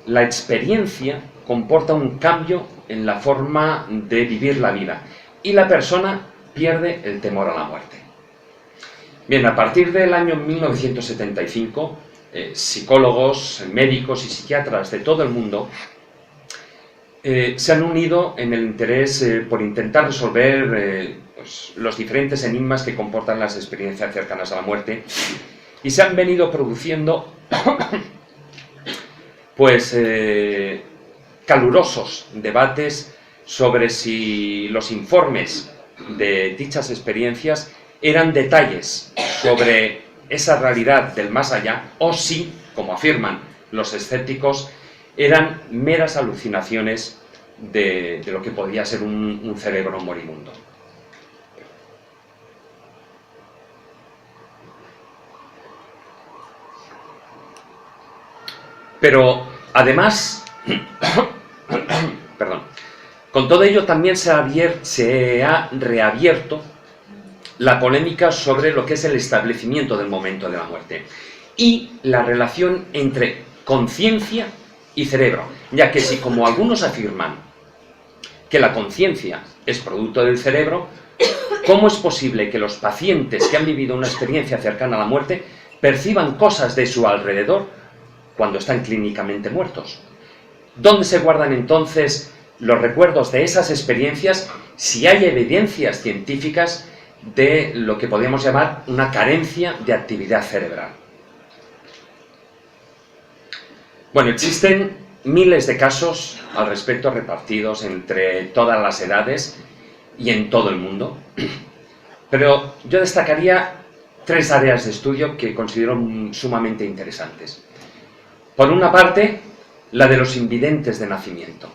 La experiencia comporta un cambio en la forma de vivir la vida y la persona pierde el temor a la muerte. Bien, a partir del año 1975, psicólogos, médicos y psiquiatras de todo el mundo se han unido en el interés por intentar resolver pues, los diferentes enigmas que comportan las experiencias cercanas a la muerte, y se han venido produciendo pues calurosos debates sobre si los informes de dichas experiencias eran detalles sobre esa realidad del más allá, o si, como afirman los escépticos, eran meras alucinaciones de lo que podía ser un cerebro moribundo. Pero, además, perdón, con todo ello también se ha reabierto la polémica sobre lo que es el establecimiento del momento de la muerte y la relación entre conciencia y cerebro, ya que si, como algunos afirman, que la conciencia es producto del cerebro, ¿cómo es posible que los pacientes que han vivido una experiencia cercana a la muerte perciban cosas de su alrededor cuando están clínicamente muertos? ¿Dónde se guardan entonces los recuerdos de esas experiencias si hay evidencias científicas de lo que podríamos llamar una carencia de actividad cerebral? Bueno, existen miles de casos al respecto repartidos entre todas las edades y en todo el mundo, pero yo destacaría 3 áreas de estudio que considero sumamente interesantes. Por una parte, la de los invidentes de nacimiento.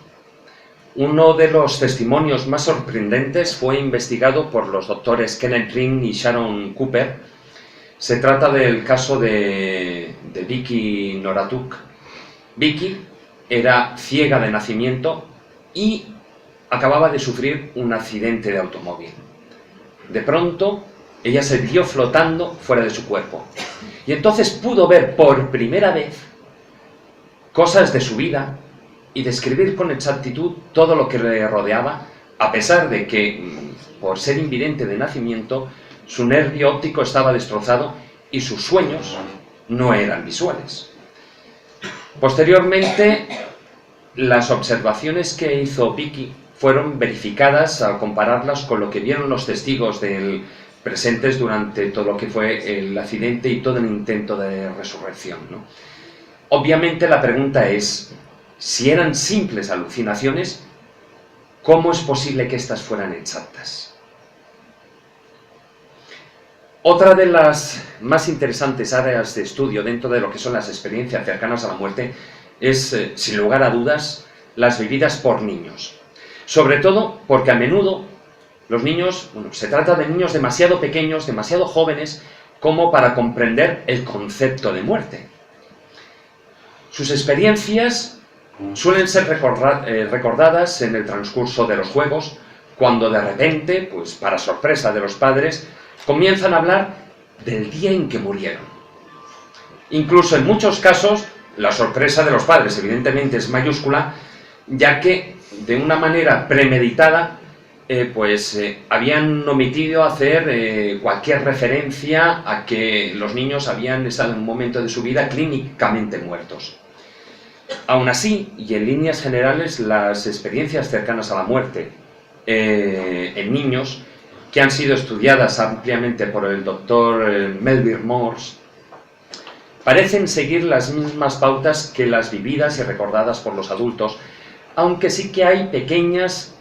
Uno de los testimonios más sorprendentes fue investigado por los doctores Kenneth Green y Sharon Cooper. Se trata del caso de Vicky Noratuk. Vicky era ciega de nacimiento y acababa de sufrir un accidente de automóvil. De pronto, ella se vio flotando fuera de su cuerpo y entonces pudo ver por primera vez cosas de su vida y describir con exactitud todo lo que le rodeaba, a pesar de que, por ser invidente de nacimiento, su nervio óptico estaba destrozado y sus sueños no eran visuales. Posteriormente, las observaciones que hizo Vicky fueron verificadas al compararlas con lo que vieron los testigos presentes durante todo lo que fue el accidente y todo el intento de resurrección, ¿no? Obviamente la pregunta es, si eran simples alucinaciones, ¿cómo es posible que éstas fueran exactas? Otra de las más interesantes áreas de estudio dentro de lo que son las experiencias cercanas a la muerte es, sin lugar a dudas, las vividas por niños. Sobre todo porque a menudo los niños, se trata de niños demasiado pequeños, demasiado jóvenes, como para comprender el concepto de muerte. Sus experiencias suelen ser recordadas en el transcurso de los juegos, cuando de repente, pues para sorpresa de los padres, comienzan a hablar del día en que murieron. Incluso en muchos casos, la sorpresa de los padres evidentemente es mayúscula, ya que de una manera premeditada habían omitido hacer cualquier referencia a que los niños habían estado en un momento de su vida clínicamente muertos. Aún así, y en líneas generales, las experiencias cercanas a la muerte en niños, que han sido estudiadas ampliamente por el doctor Melville Morse, parecen seguir las mismas pautas que las vividas y recordadas por los adultos, aunque sí que hay pequeñas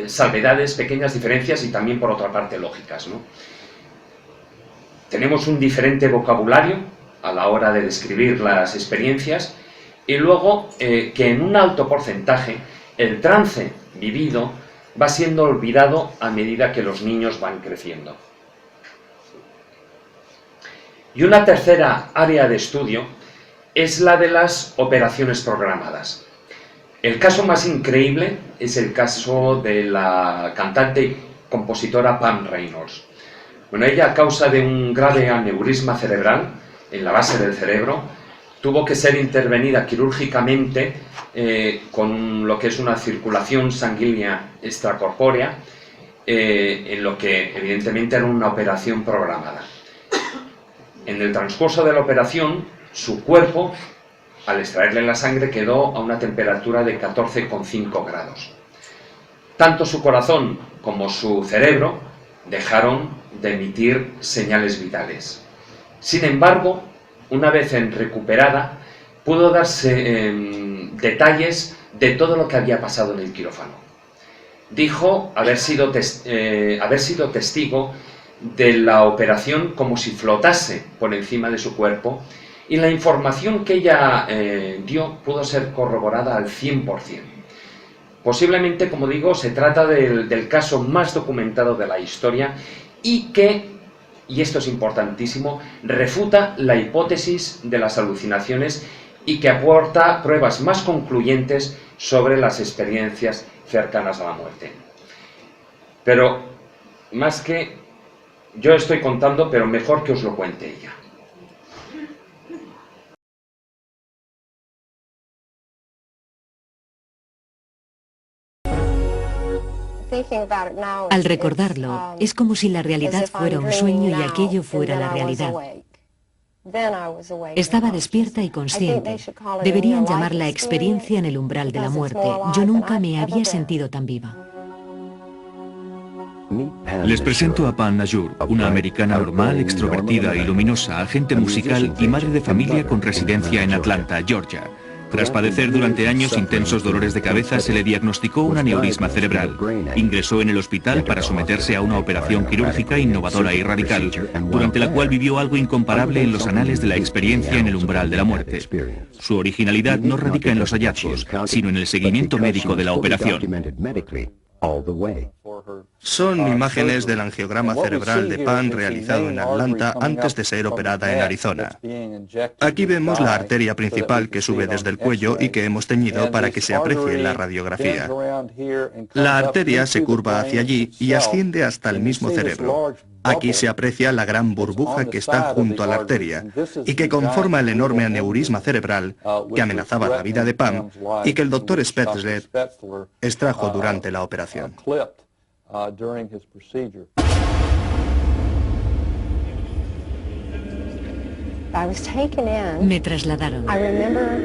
salvedades, pequeñas diferencias y también, por otra parte, lógicas, ¿no? Tenemos un diferente vocabulario a la hora de describir las experiencias y luego que en un alto porcentaje el trance vivido va siendo olvidado a medida que los niños van creciendo. Y una tercera área de estudio es la de las operaciones programadas. El caso más increíble es el caso de la cantante y compositora Pam Reynolds. Bueno, ella, a causa de un grave aneurisma cerebral en la base del cerebro, tuvo que ser intervenida quirúrgicamente con lo que es una circulación sanguínea extracorpórea, en lo que evidentemente era una operación programada. En el transcurso de la operación, su cuerpo, al extraerle la sangre, quedó a una temperatura de 14,5 grados. Tanto su corazón como su cerebro dejaron de emitir señales vitales. Sin embargo, una vez recuperada, pudo darse detalles de todo lo que había pasado en el quirófano. Dijo haber sido testigo de la operación como si flotase por encima de su cuerpo, y la información que ella dio pudo ser corroborada al 100%. Posiblemente, como digo, se trata del caso más documentado de la historia y que, y esto es importantísimo, refuta la hipótesis de las alucinaciones y que aporta pruebas más concluyentes sobre las experiencias cercanas a la muerte. Pero, más que yo estoy contando, pero mejor que os lo cuente ella. Al recordarlo, es como si la realidad fuera un sueño y aquello fuera la realidad. Estaba despierta y consciente. Deberían llamarla experiencia en el umbral de la muerte. Yo nunca me había sentido tan viva. Les presento a Pam Najur, una americana normal, extrovertida y luminosa, agente musical y madre de familia con residencia en Atlanta, Georgia. Tras padecer durante años intensos dolores de cabeza, se le diagnosticó un aneurisma cerebral. Ingresó en el hospital para someterse a una operación quirúrgica innovadora y radical, durante la cual vivió algo incomparable en los anales de la experiencia en el umbral de la muerte. Su originalidad no radica en los hallazgos, sino en el seguimiento médico de la operación. Son imágenes del angiograma cerebral de Pam realizado en Atlanta antes de ser operada en Arizona. Aquí vemos la arteria principal que sube desde el cuello y que hemos teñido para que se aprecie en la radiografía. La arteria se curva hacia allí y asciende hasta el mismo cerebro. Aquí se aprecia la gran burbuja que está junto a la arteria y que conforma el enorme aneurisma cerebral que amenazaba la vida de Pam y que el doctor Spetzler extrajo durante la operación. Me trasladaron.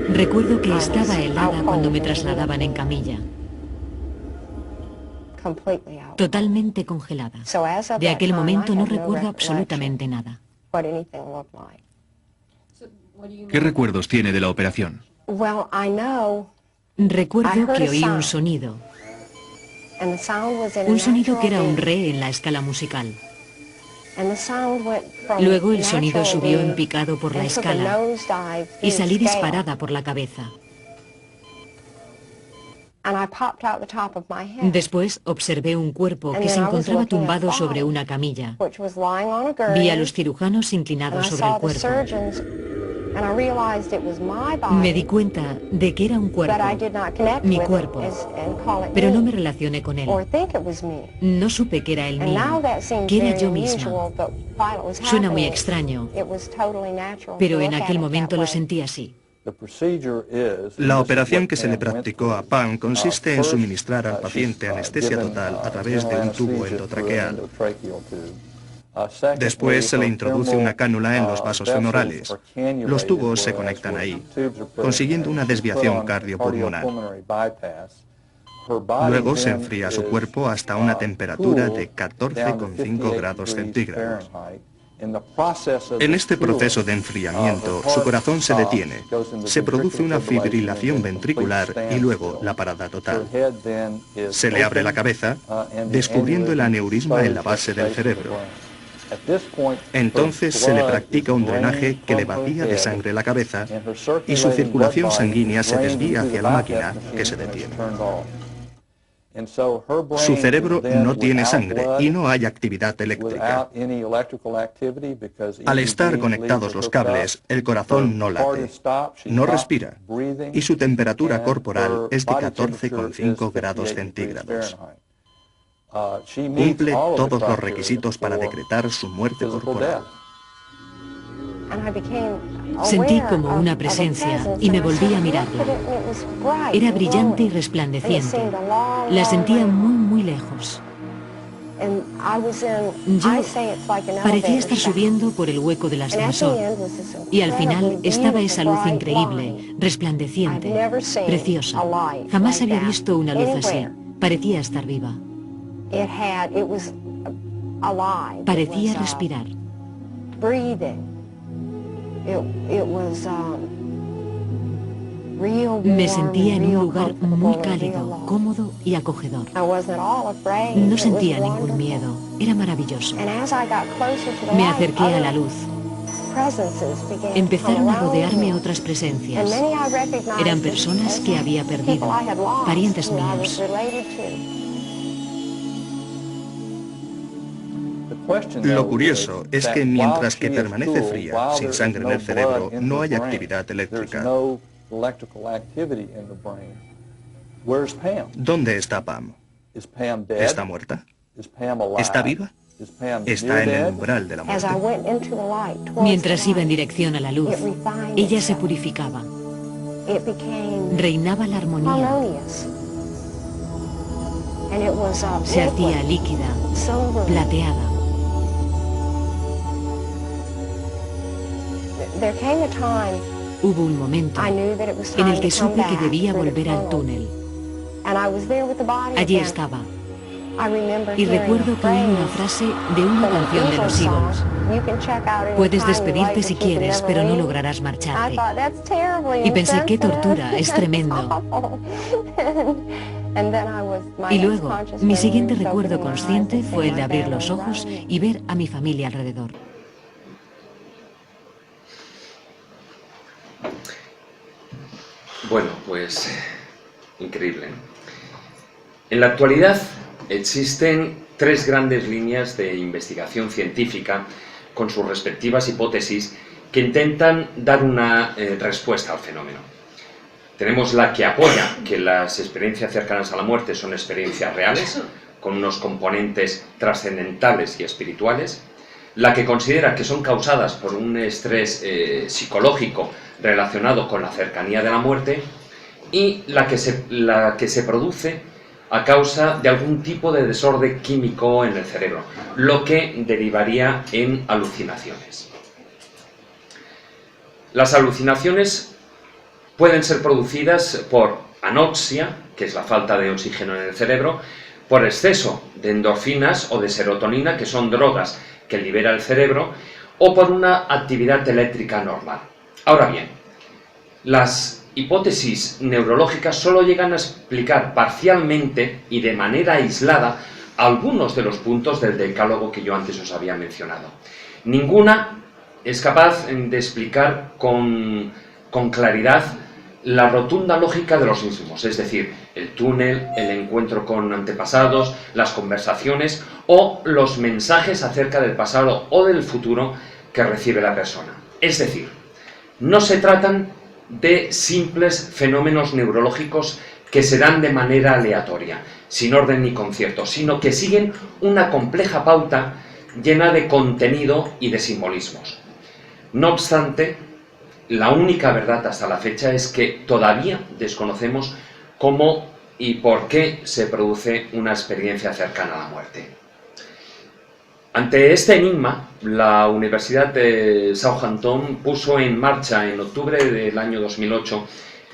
Recuerdo que estaba helada cuando me trasladaban en camilla. Totalmente congelada. De aquel momento no recuerdo absolutamente nada. ¿Qué recuerdos tiene de la operación? Recuerdo que oí un sonido. Un sonido que era un re en la escala musical. Luego el sonido subió en picado por la escala y salí disparada por la cabeza. Después observé un cuerpo que se encontraba tumbado sobre una camilla. Vi a los cirujanos inclinados sobre el cuerpo. Me di cuenta de que era un cuerpo, mi cuerpo, pero no me relacioné con él. No supe que era el mío, que era yo misma. Suena muy extraño, pero en aquel momento lo sentí así. La operación que se le practicó a Pam consiste en suministrar al paciente anestesia total a través de un tubo endotraqueal. Después se le introduce una cánula en los vasos femorales. Los tubos se conectan ahí, consiguiendo una desviación cardiopulmonar. Luego se enfría su cuerpo hasta una temperatura de 14,5 grados centígrados. En este proceso de enfriamiento, su corazón se detiene, se produce una fibrilación ventricular y luego la parada total. Se le abre la cabeza, descubriendo el aneurisma en la base del cerebro. Entonces se le practica un drenaje que le vacía de sangre la cabeza y su circulación sanguínea se desvía hacia la máquina que se detiene. Su cerebro no tiene sangre y no hay actividad eléctrica. Al estar conectados los cables, el corazón no late, no respira y su temperatura corporal es de 14,5 grados centígrados. Cumple todos los requisitos para decretar su muerte corporal. Sentí como una presencia y me volví a mirarla. Era brillante y resplandeciente. La sentía muy, muy lejos. Yo parecía estar subiendo por el hueco del ascensor y al final estaba esa luz increíble, resplandeciente, preciosa. Jamás había visto una luz así. Parecía estar viva. Parecía respirar. Me sentía en un lugar muy cálido, cómodo y acogedor. No sentía ningún miedo, era maravilloso. Me acerqué a la luz. Empezaron a rodearme otras presencias. Eran personas que había perdido, parientes míos. Lo curioso es que mientras que permanece fría, sin sangre en el cerebro, no hay actividad eléctrica. ¿Dónde está Pam? ¿Está muerta? ¿Está viva? Está en el umbral de la muerte. Mientras iba en dirección a la luz, ella se purificaba. Reinaba la armonía. Se hacía líquida, plateada. Hubo un momento en el que supe que debía volver al túnel. Allí estaba. Y recuerdo que oí una frase de una canción de los Eagles. Puedes despedirte si quieres, pero no lograrás marcharte. Y pensé, qué tortura, es tremendo. Y luego, mi siguiente recuerdo consciente fue el de abrir los ojos y ver a mi familia alrededor. Bueno, pues increíble. En la actualidad existen 3 grandes líneas de investigación científica con sus respectivas hipótesis que intentan dar una respuesta al fenómeno. Tenemos la que apoya que las experiencias cercanas a la muerte son experiencias reales, con unos componentes trascendentales y espirituales, la que considera que son causadas por un estrés psicológico relacionado con la cercanía de la muerte, y la que se produce a causa de algún tipo de desorden químico en el cerebro, lo que derivaría en alucinaciones. Las alucinaciones pueden ser producidas por anoxia, que es la falta de oxígeno en el cerebro, por exceso de endorfinas o de serotonina, que son drogas que libera el cerebro, o por una actividad eléctrica normal. Ahora bien, las hipótesis neurológicas solo llegan a explicar parcialmente y de manera aislada algunos de los puntos del decálogo que yo antes os había mencionado. Ninguna es capaz de explicar con claridad la rotunda lógica de los mismos, es decir, el túnel, el encuentro con antepasados, las conversaciones o los mensajes acerca del pasado o del futuro que recibe la persona. Es decir, no se tratan de simples fenómenos neurológicos que se dan de manera aleatoria, sin orden ni concierto, sino que siguen una compleja pauta llena de contenido y de simbolismos. No obstante, la única verdad hasta la fecha es que todavía desconocemos cómo y por qué se produce una experiencia cercana a la muerte. Ante este enigma, la Universidad de Southampton puso en marcha en octubre del año 2008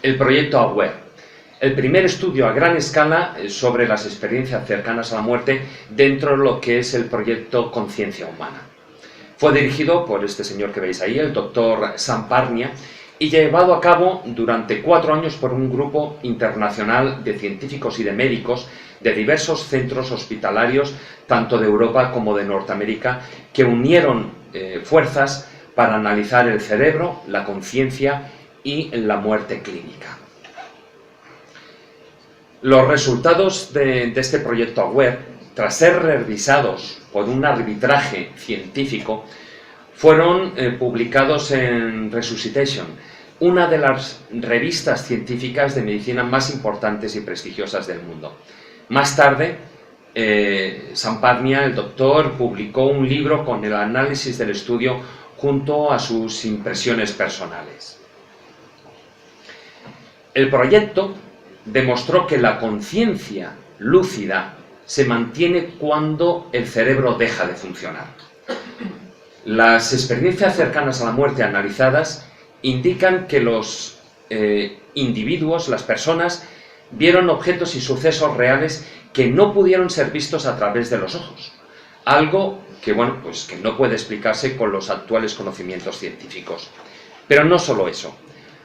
el proyecto AWARE, el primer estudio a gran escala sobre las experiencias cercanas a la muerte dentro de lo que es el proyecto Conciencia Humana. Fue dirigido por este señor que veis ahí, el doctor Sam Parnia, y llevado a cabo durante 4 años por un grupo internacional de científicos y de médicos de diversos centros hospitalarios, tanto de Europa como de Norteamérica, que unieron fuerzas para analizar el cerebro, la conciencia y la muerte clínica. Los resultados de este proyecto AWARE, tras ser revisados por un arbitraje científico, fueron publicados en Resuscitation, una de las revistas científicas de medicina más importantes y prestigiosas del mundo. Más tarde, Sam Parnia, el doctor, publicó un libro con el análisis del estudio junto a sus impresiones personales. El proyecto demostró que la conciencia lúcida se mantiene cuando el cerebro deja de funcionar. Las experiencias cercanas a la muerte analizadas indican que los individuos, las personas, vieron objetos y sucesos reales que no pudieron ser vistos a través de los ojos. algo que, bueno, pues que no puede explicarse con los actuales conocimientos científicos. Pero no solo eso.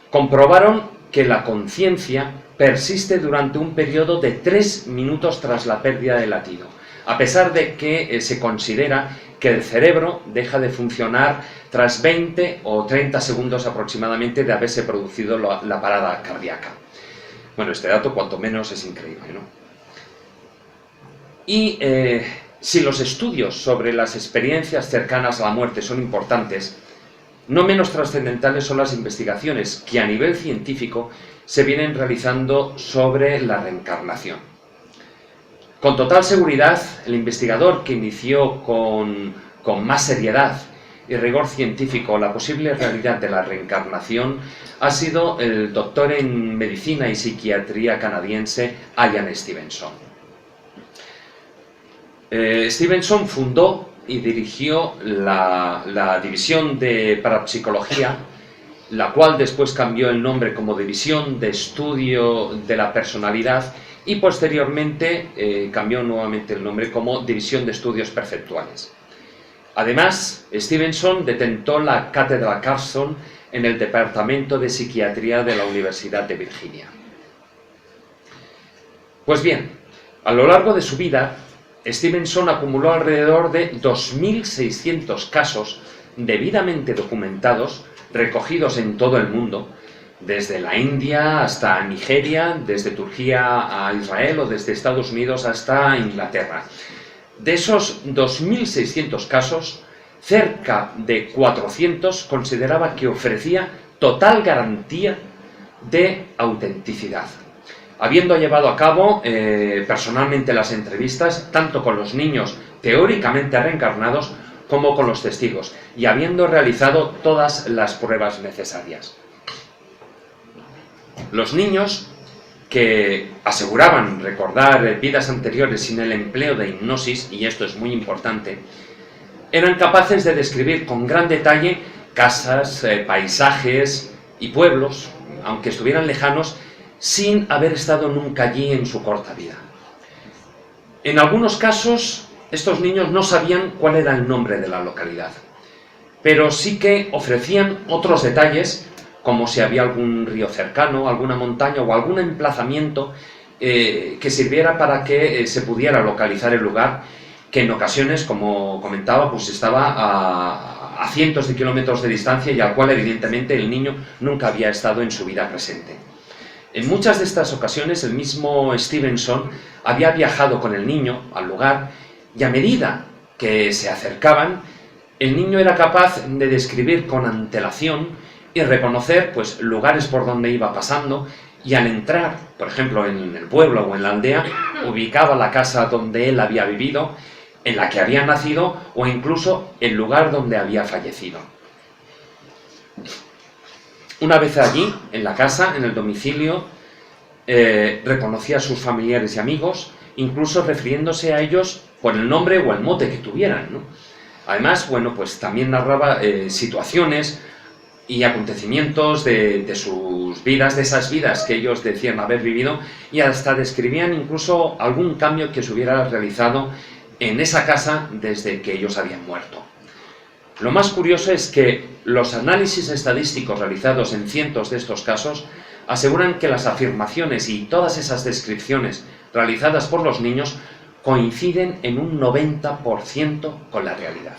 Comprobaron que la conciencia persiste durante un periodo de 3 minutos tras la pérdida del latido, a pesar de que se considera que el cerebro deja de funcionar tras 20 o 30 segundos aproximadamente de haberse producido la parada cardíaca. Bueno, este dato cuanto menos es increíble, ¿no? Y si los estudios sobre las experiencias cercanas a la muerte son importantes, no menos trascendentales son las investigaciones que a nivel científico se vienen realizando sobre la reencarnación. Con total seguridad, el investigador que inició con más seriedad y rigor científico la posible realidad de la reencarnación ha sido el doctor en medicina y psiquiatría canadiense Ian Stevenson. Stevenson fundó y dirigió la división de parapsicología, la cual después cambió el nombre como División de Estudio de la Personalidad y posteriormente cambió nuevamente el nombre como División de Estudios Perceptuales. Además, Stevenson detentó la Cátedra Carson en el Departamento de Psiquiatría de la Universidad de Virginia. Pues bien, a lo largo de su vida, Stevenson acumuló alrededor de 2.600 casos debidamente documentados, recogidos en todo el mundo, desde la India hasta Nigeria, desde Turquía a Israel o desde Estados Unidos hasta Inglaterra. De esos 2.600 casos, cerca de 400 consideraba que ofrecía total garantía de autenticidad, habiendo llevado a cabo personalmente las entrevistas tanto con los niños teóricamente reencarnados como con los testigos, y habiendo realizado todas las pruebas necesarias. Los niños que aseguraban recordar vidas anteriores sin el empleo de hipnosis, y esto es muy importante, eran capaces de describir con gran detalle casas, paisajes y pueblos, aunque estuvieran lejanos, sin haber estado nunca allí en su corta vida. En algunos casos, estos niños no sabían cuál era el nombre de la localidad, pero sí que ofrecían otros detalles, como si había algún río cercano, alguna montaña o algún emplazamiento que sirviera para que se pudiera localizar el lugar, que en ocasiones, como comentaba, pues estaba a cientos de kilómetros de distancia y al cual evidentemente el niño nunca había estado en su vida presente. En muchas de estas ocasiones el mismo Stevenson había viajado con el niño al lugar y a medida que se acercaban, el niño era capaz de describir con antelación y reconocer pues, lugares por donde iba pasando, y al entrar, por ejemplo, en el pueblo o en la aldea, ubicaba la casa donde él había vivido, en la que había nacido o incluso el lugar donde había fallecido. Una vez allí, en la casa, en el domicilio, reconocía a sus familiares y amigos, incluso refiriéndose a ellos por el nombre o el mote que tuvieran, ¿no? Además, bueno, pues también narraba situaciones y acontecimientos de sus vidas, de esas vidas que ellos decían haber vivido, y hasta describían incluso algún cambio que se hubiera realizado en esa casa desde que ellos habían muerto. Lo más curioso es que los análisis estadísticos realizados en cientos de estos casos aseguran que las afirmaciones y todas esas descripciones realizadas por los niños coinciden en un 90% con la realidad.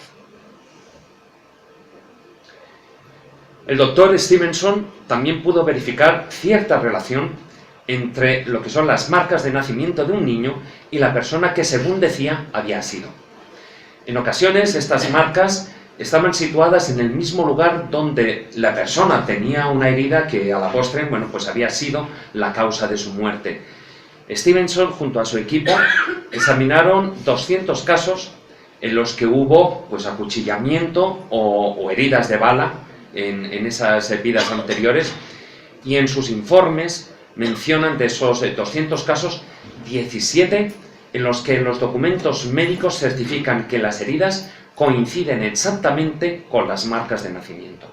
El doctor Stevenson también pudo verificar cierta relación entre lo que son las marcas de nacimiento de un niño y la persona que, según decía, había sido. En ocasiones, estas marcas estaban situadas en el mismo lugar donde la persona tenía una herida que a la postre, bueno, pues había sido la causa de su muerte. Stevenson, junto a su equipo, examinaron 200 casos en los que hubo pues, acuchillamiento o heridas de bala en esas vidas anteriores, y en sus informes mencionan de esos 200 casos 17 en los que los documentos médicos certifican que las heridas coinciden exactamente con las marcas de nacimiento.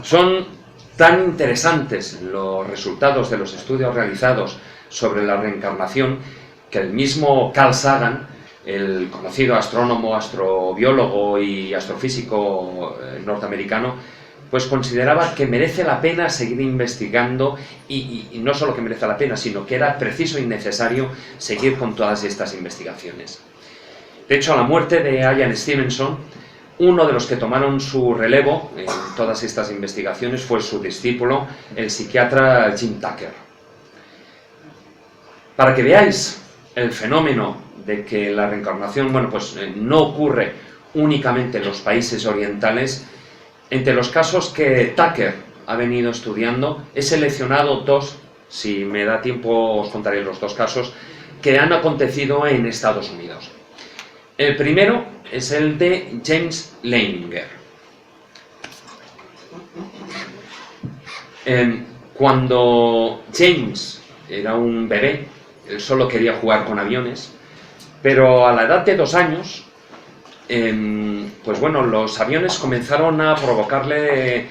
Son tan interesantes los resultados de los estudios realizados sobre la reencarnación que el mismo Carl Sagan, el conocido astrónomo, astrobiólogo y astrofísico norteamericano, pues consideraba que merece la pena seguir investigando y no solo que merece la pena, sino que era preciso y necesario seguir con todas estas investigaciones. De hecho, a la muerte de Ian Stevenson, uno de los que tomaron su relevo en todas estas investigaciones fue su discípulo, el psiquiatra Jim Tucker. Para que veáis el fenómeno de que la reencarnación, bueno, pues no ocurre únicamente en los países orientales, entre los casos que Tucker ha venido estudiando, he seleccionado dos, si me da tiempo os contaré los dos casos, que han acontecido en Estados Unidos. El primero es el de James Leininger. Cuando James era un bebé, él solo quería jugar con aviones, pero a la edad de 2 años, pues bueno, los aviones comenzaron a provocarle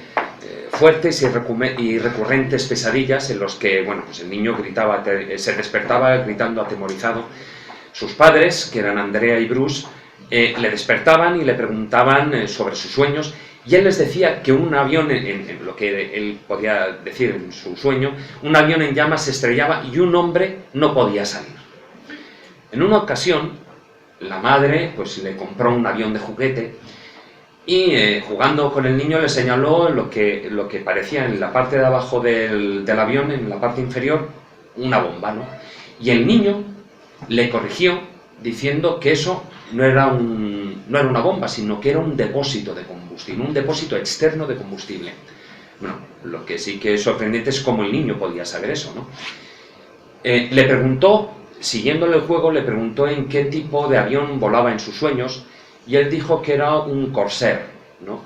fuertes y recurrentes pesadillas en los que, bueno, pues el niño gritaba, se despertaba gritando atemorizado. Sus padres, que eran Andrea y Bruce, le despertaban y le preguntaban sobre sus sueños, y él les decía que un avión, en lo que él podía decir en su sueño, un avión en llamas se estrellaba y un hombre no podía salir. En una ocasión, la madre pues le compró un avión de juguete y jugando con el niño le señaló lo que parecía en la parte de abajo del avión, en la parte inferior, una bomba, ¿no? Y el niño le corrigió diciendo que eso no era una bomba, sino que era un depósito de combustible, un depósito externo de combustible. Bueno, lo que sí que es sorprendente es cómo el niño podía saber eso, ¿no? Le preguntó, siguiéndole el juego, le preguntó en qué tipo de avión volaba en sus sueños, y él dijo que era un Corsair, ¿no?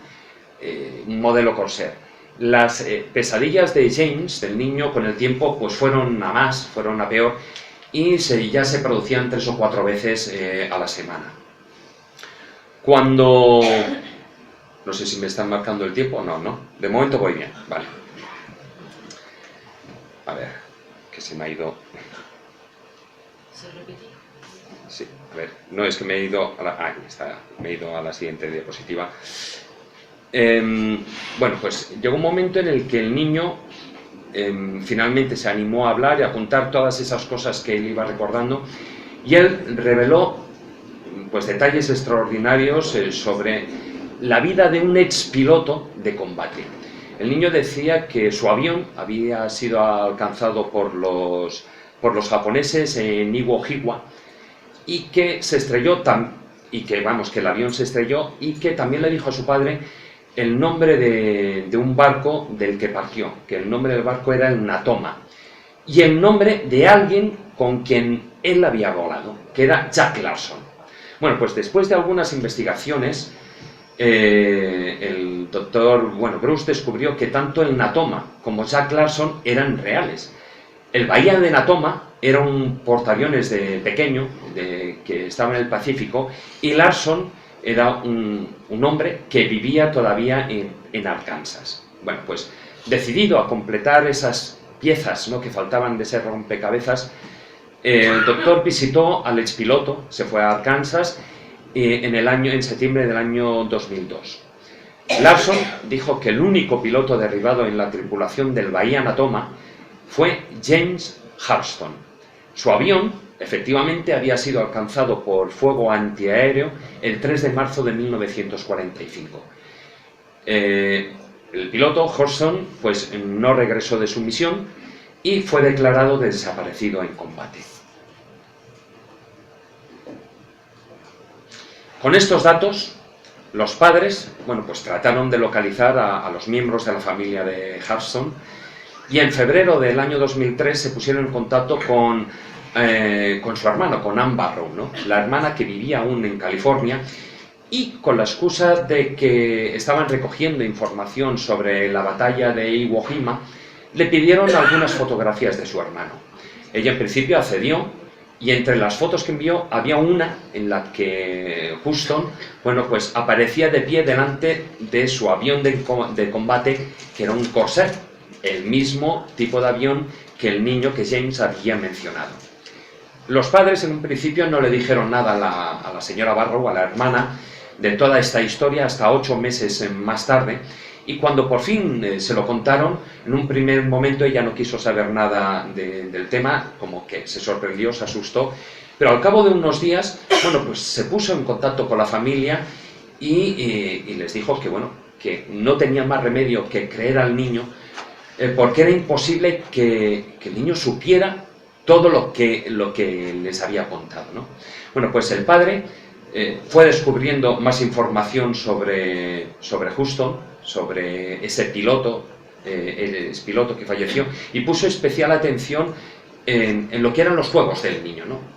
Un modelo Corsair. Las pesadillas de James, del niño, con el tiempo, pues fueron a más, fueron a peor, y ya se producían 3 o 4 veces a la semana. Cuando... No sé si me están marcando el tiempo, no, de momento voy bien, vale. A ver, que se me ha ido... ¿Se repetía? Sí, a ver, no es que me he ido a la... ahí está, me he ido a la siguiente diapositiva. Bueno, pues llegó un momento en el que el niño finalmente se animó a hablar y a contar todas esas cosas que él iba recordando, y él reveló pues detalles extraordinarios sobre la vida de un expiloto de combate. El niño decía que su avión había sido alcanzado por los japoneses en Iwo Jima, y que se estrelló que el avión se estrelló, y que también le dijo a su padre el nombre de un barco del que partió, que el nombre del barco era el Natoma, y el nombre de alguien con quien él había volado, que era Jack Larson. Bueno, pues después de algunas investigaciones, el doctor Bruce descubrió que tanto el Natoma como Jack Larson eran reales. El Bahía de Natoma era un portaaviones pequeño que estaba en el Pacífico, y Larson era un hombre que vivía todavía en Arkansas. Bueno, pues decidido a completar esas piezas, ¿no?, que faltaban de ser rompecabezas, el doctor visitó al expiloto, se fue a Arkansas en septiembre del año 2002. Larson dijo que el único piloto derribado en la tripulación del Bahía Natoma fue James Hurston. Su avión, efectivamente, había sido alcanzado por fuego antiaéreo el 3 de marzo de 1945. El piloto Hurston pues no regresó de su misión y fue declarado desaparecido en combate. Con estos datos, los padres, pues trataron de localizar a los miembros de la familia de Hurston, y en febrero del año 2003 se pusieron en contacto con su hermano, con Ann Barrow, ¿no?, la hermana que vivía aún en California, y con la excusa de que estaban recogiendo información sobre la batalla de Iwo Jima, le pidieron algunas fotografías de su hermano. Ella en principio accedió, y entre las fotos que envió había una en la que Hurston, pues aparecía de pie delante de su avión de combate, que era un Corsair, el mismo tipo de avión que el niño, que James, había mencionado. Los padres en un principio no le dijeron nada a la señora Barrow, a la hermana, de toda esta historia hasta 8 meses más tarde, y cuando por fin se lo contaron, en un primer momento ella no quiso saber nada del tema, como que se sorprendió, se asustó, pero al cabo de unos días, bueno, pues se puso en contacto con la familia y les dijo que, bueno, que no tenía más remedio que creer al niño, porque era imposible que el niño supiera todo lo que les había contado, ¿no? Bueno, pues el padre fue descubriendo más información sobre Houston, sobre ese piloto, el piloto que falleció, y puso especial atención en lo que eran los juegos del niño, ¿no?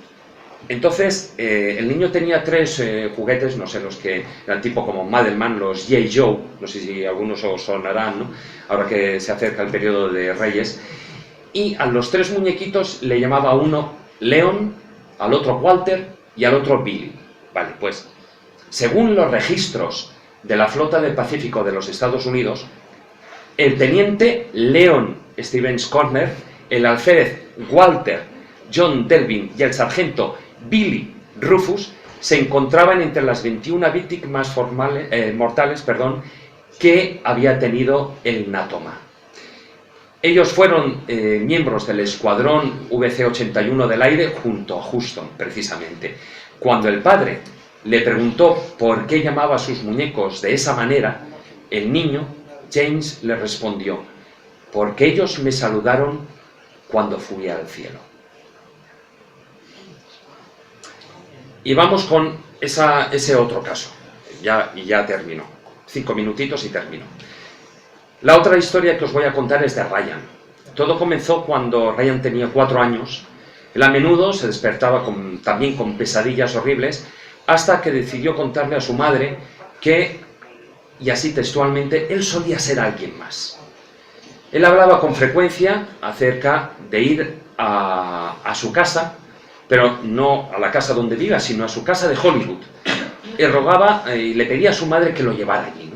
Entonces, el niño tenía 3 juguetes, no sé, los que eran tipo como Madelman, los G.I. Joe, no sé si algunos os sonarán, ¿no? Ahora que se acerca el periodo de Reyes, y a los 3 muñequitos le llamaba a uno Leon, al otro Walter y al otro Billy. Vale, pues, según los registros de la Flota del Pacífico de los Estados Unidos, el teniente Leon Stevens Corner, el alférez Walter John Delvin y el sargento Billy Rufus se encontraban entre las 21 víctimas mortales que había tenido el Natoma. Ellos fueron miembros del escuadrón VC-81 del aire junto a Houston, precisamente. Cuando el padre le preguntó por qué llamaba a sus muñecos de esa manera, el niño, James, le respondió: porque ellos me saludaron cuando fui al cielo. Y vamos con ese otro caso. Ya termino. 5 minutitos y termino. La otra historia que os voy a contar es de Ryan. Todo comenzó cuando Ryan tenía 4 años. Él a menudo se despertaba también con pesadillas horribles, hasta que decidió contarle a su madre que, y así textualmente, él solía ser alguien más. Él hablaba con frecuencia acerca de ir a su casa, pero no a la casa donde viva, sino a su casa de Hollywood. Y rogaba y le pedía a su madre que lo llevara allí, ¿no?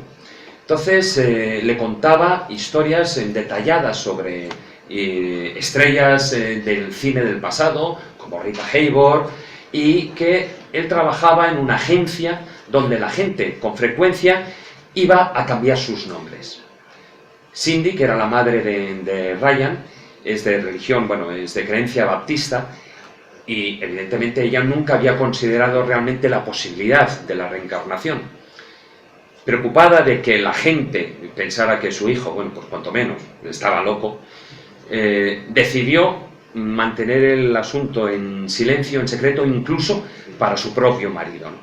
Entonces le contaba historias detalladas sobre estrellas del cine del pasado, como Rita Hayworth, y que él trabajaba en una agencia donde la gente con frecuencia iba a cambiar sus nombres. Cindy, que era la madre de Ryan, es de religión, bueno, es de creencia baptista, y evidentemente ella nunca había considerado realmente la posibilidad de la reencarnación. Preocupada de que la gente pensara que su hijo, bueno, pues cuanto menos, estaba loco, decidió mantener el asunto en silencio, en secreto, incluso para su propio marido, ¿no?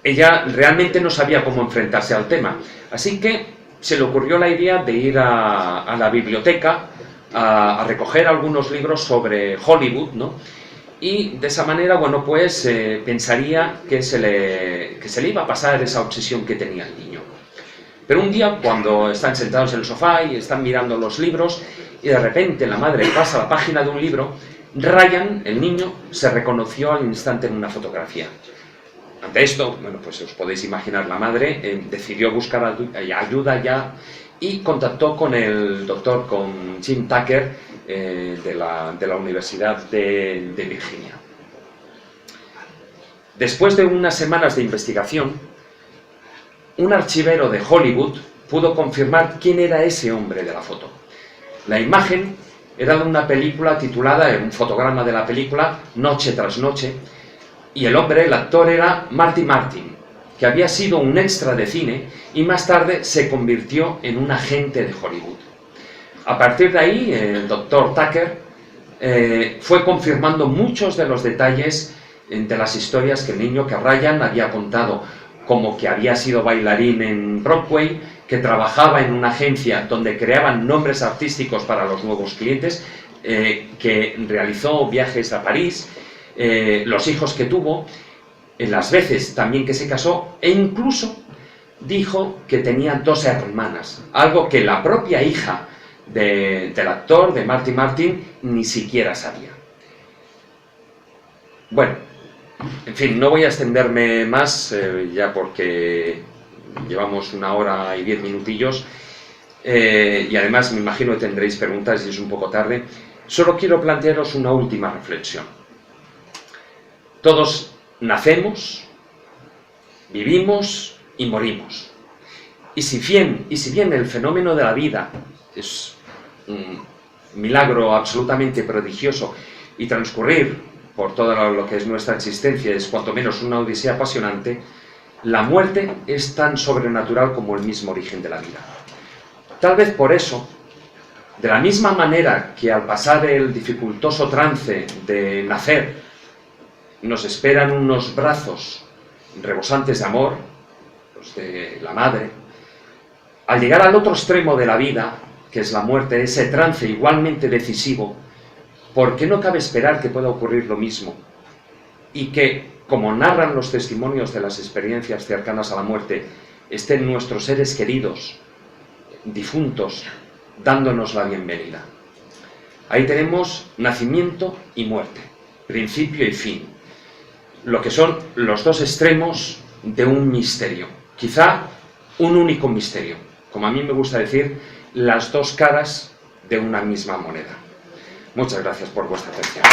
Ella realmente no sabía cómo enfrentarse al tema, así que se le ocurrió la idea de ir a la biblioteca a recoger algunos libros sobre Hollywood, ¿no? Y de esa manera, bueno, pues pensaría que se le iba a pasar esa obsesión que tenía el niño. Pero un día, cuando están sentados en el sofá y están mirando los libros, y de repente la madre pasa la página de un libro, Ryan, el niño, se reconoció al instante en una fotografía. Ante esto, bueno, pues os podéis imaginar, la madre decidió buscar ayuda ya y contactó con el doctor, con Jim Tucker, de la Universidad de Virginia. Después de unas semanas de investigación, un archivero de Hollywood pudo confirmar quién era ese hombre de la foto. La imagen era de una película titulada, un fotograma de la película, Noche tras Noche, y el hombre, el actor, era Marty Martin, que había sido un extra de cine y más tarde se convirtió en un agente de Hollywood. A partir de ahí, el doctor Tucker fue confirmando muchos de los detalles de las historias que el niño, que Ryan había contado, como que había sido bailarín en Broadway, que trabajaba en una agencia donde creaban nombres artísticos para los nuevos clientes, que realizó viajes a París, los hijos que tuvo, las veces también que se casó, e incluso dijo que tenía 2 hermanas, algo que la propia hija del actor, de Marty Martin, ni siquiera sabía. Bueno, en fin, no voy a extenderme más, ya porque llevamos 1 hora y 10 minutillos, y además me imagino que tendréis preguntas y es un poco tarde. solo quiero plantearos una última reflexión. Todos nacemos, vivimos y morimos. Y si bien el fenómeno de la vida es un milagro absolutamente prodigioso y transcurrir por todo lo que es nuestra existencia es cuanto menos una odisea apasionante, la muerte es tan sobrenatural como el mismo origen de la vida. Tal vez por eso, de la misma manera que al pasar el dificultoso trance de nacer nos esperan unos brazos rebosantes de amor, los de la madre, al llegar al otro extremo de la vida, que es la muerte, ese trance igualmente decisivo, ¿por qué no cabe esperar que pueda ocurrir lo mismo? Y que, como narran los testimonios de las experiencias cercanas a la muerte, estén nuestros seres queridos, difuntos, dándonos la bienvenida. Ahí tenemos nacimiento y muerte, principio y fin, lo que son los dos extremos de un misterio, quizá un único misterio, como a mí me gusta decir, las dos caras de una misma moneda. Muchas gracias por vuestra atención.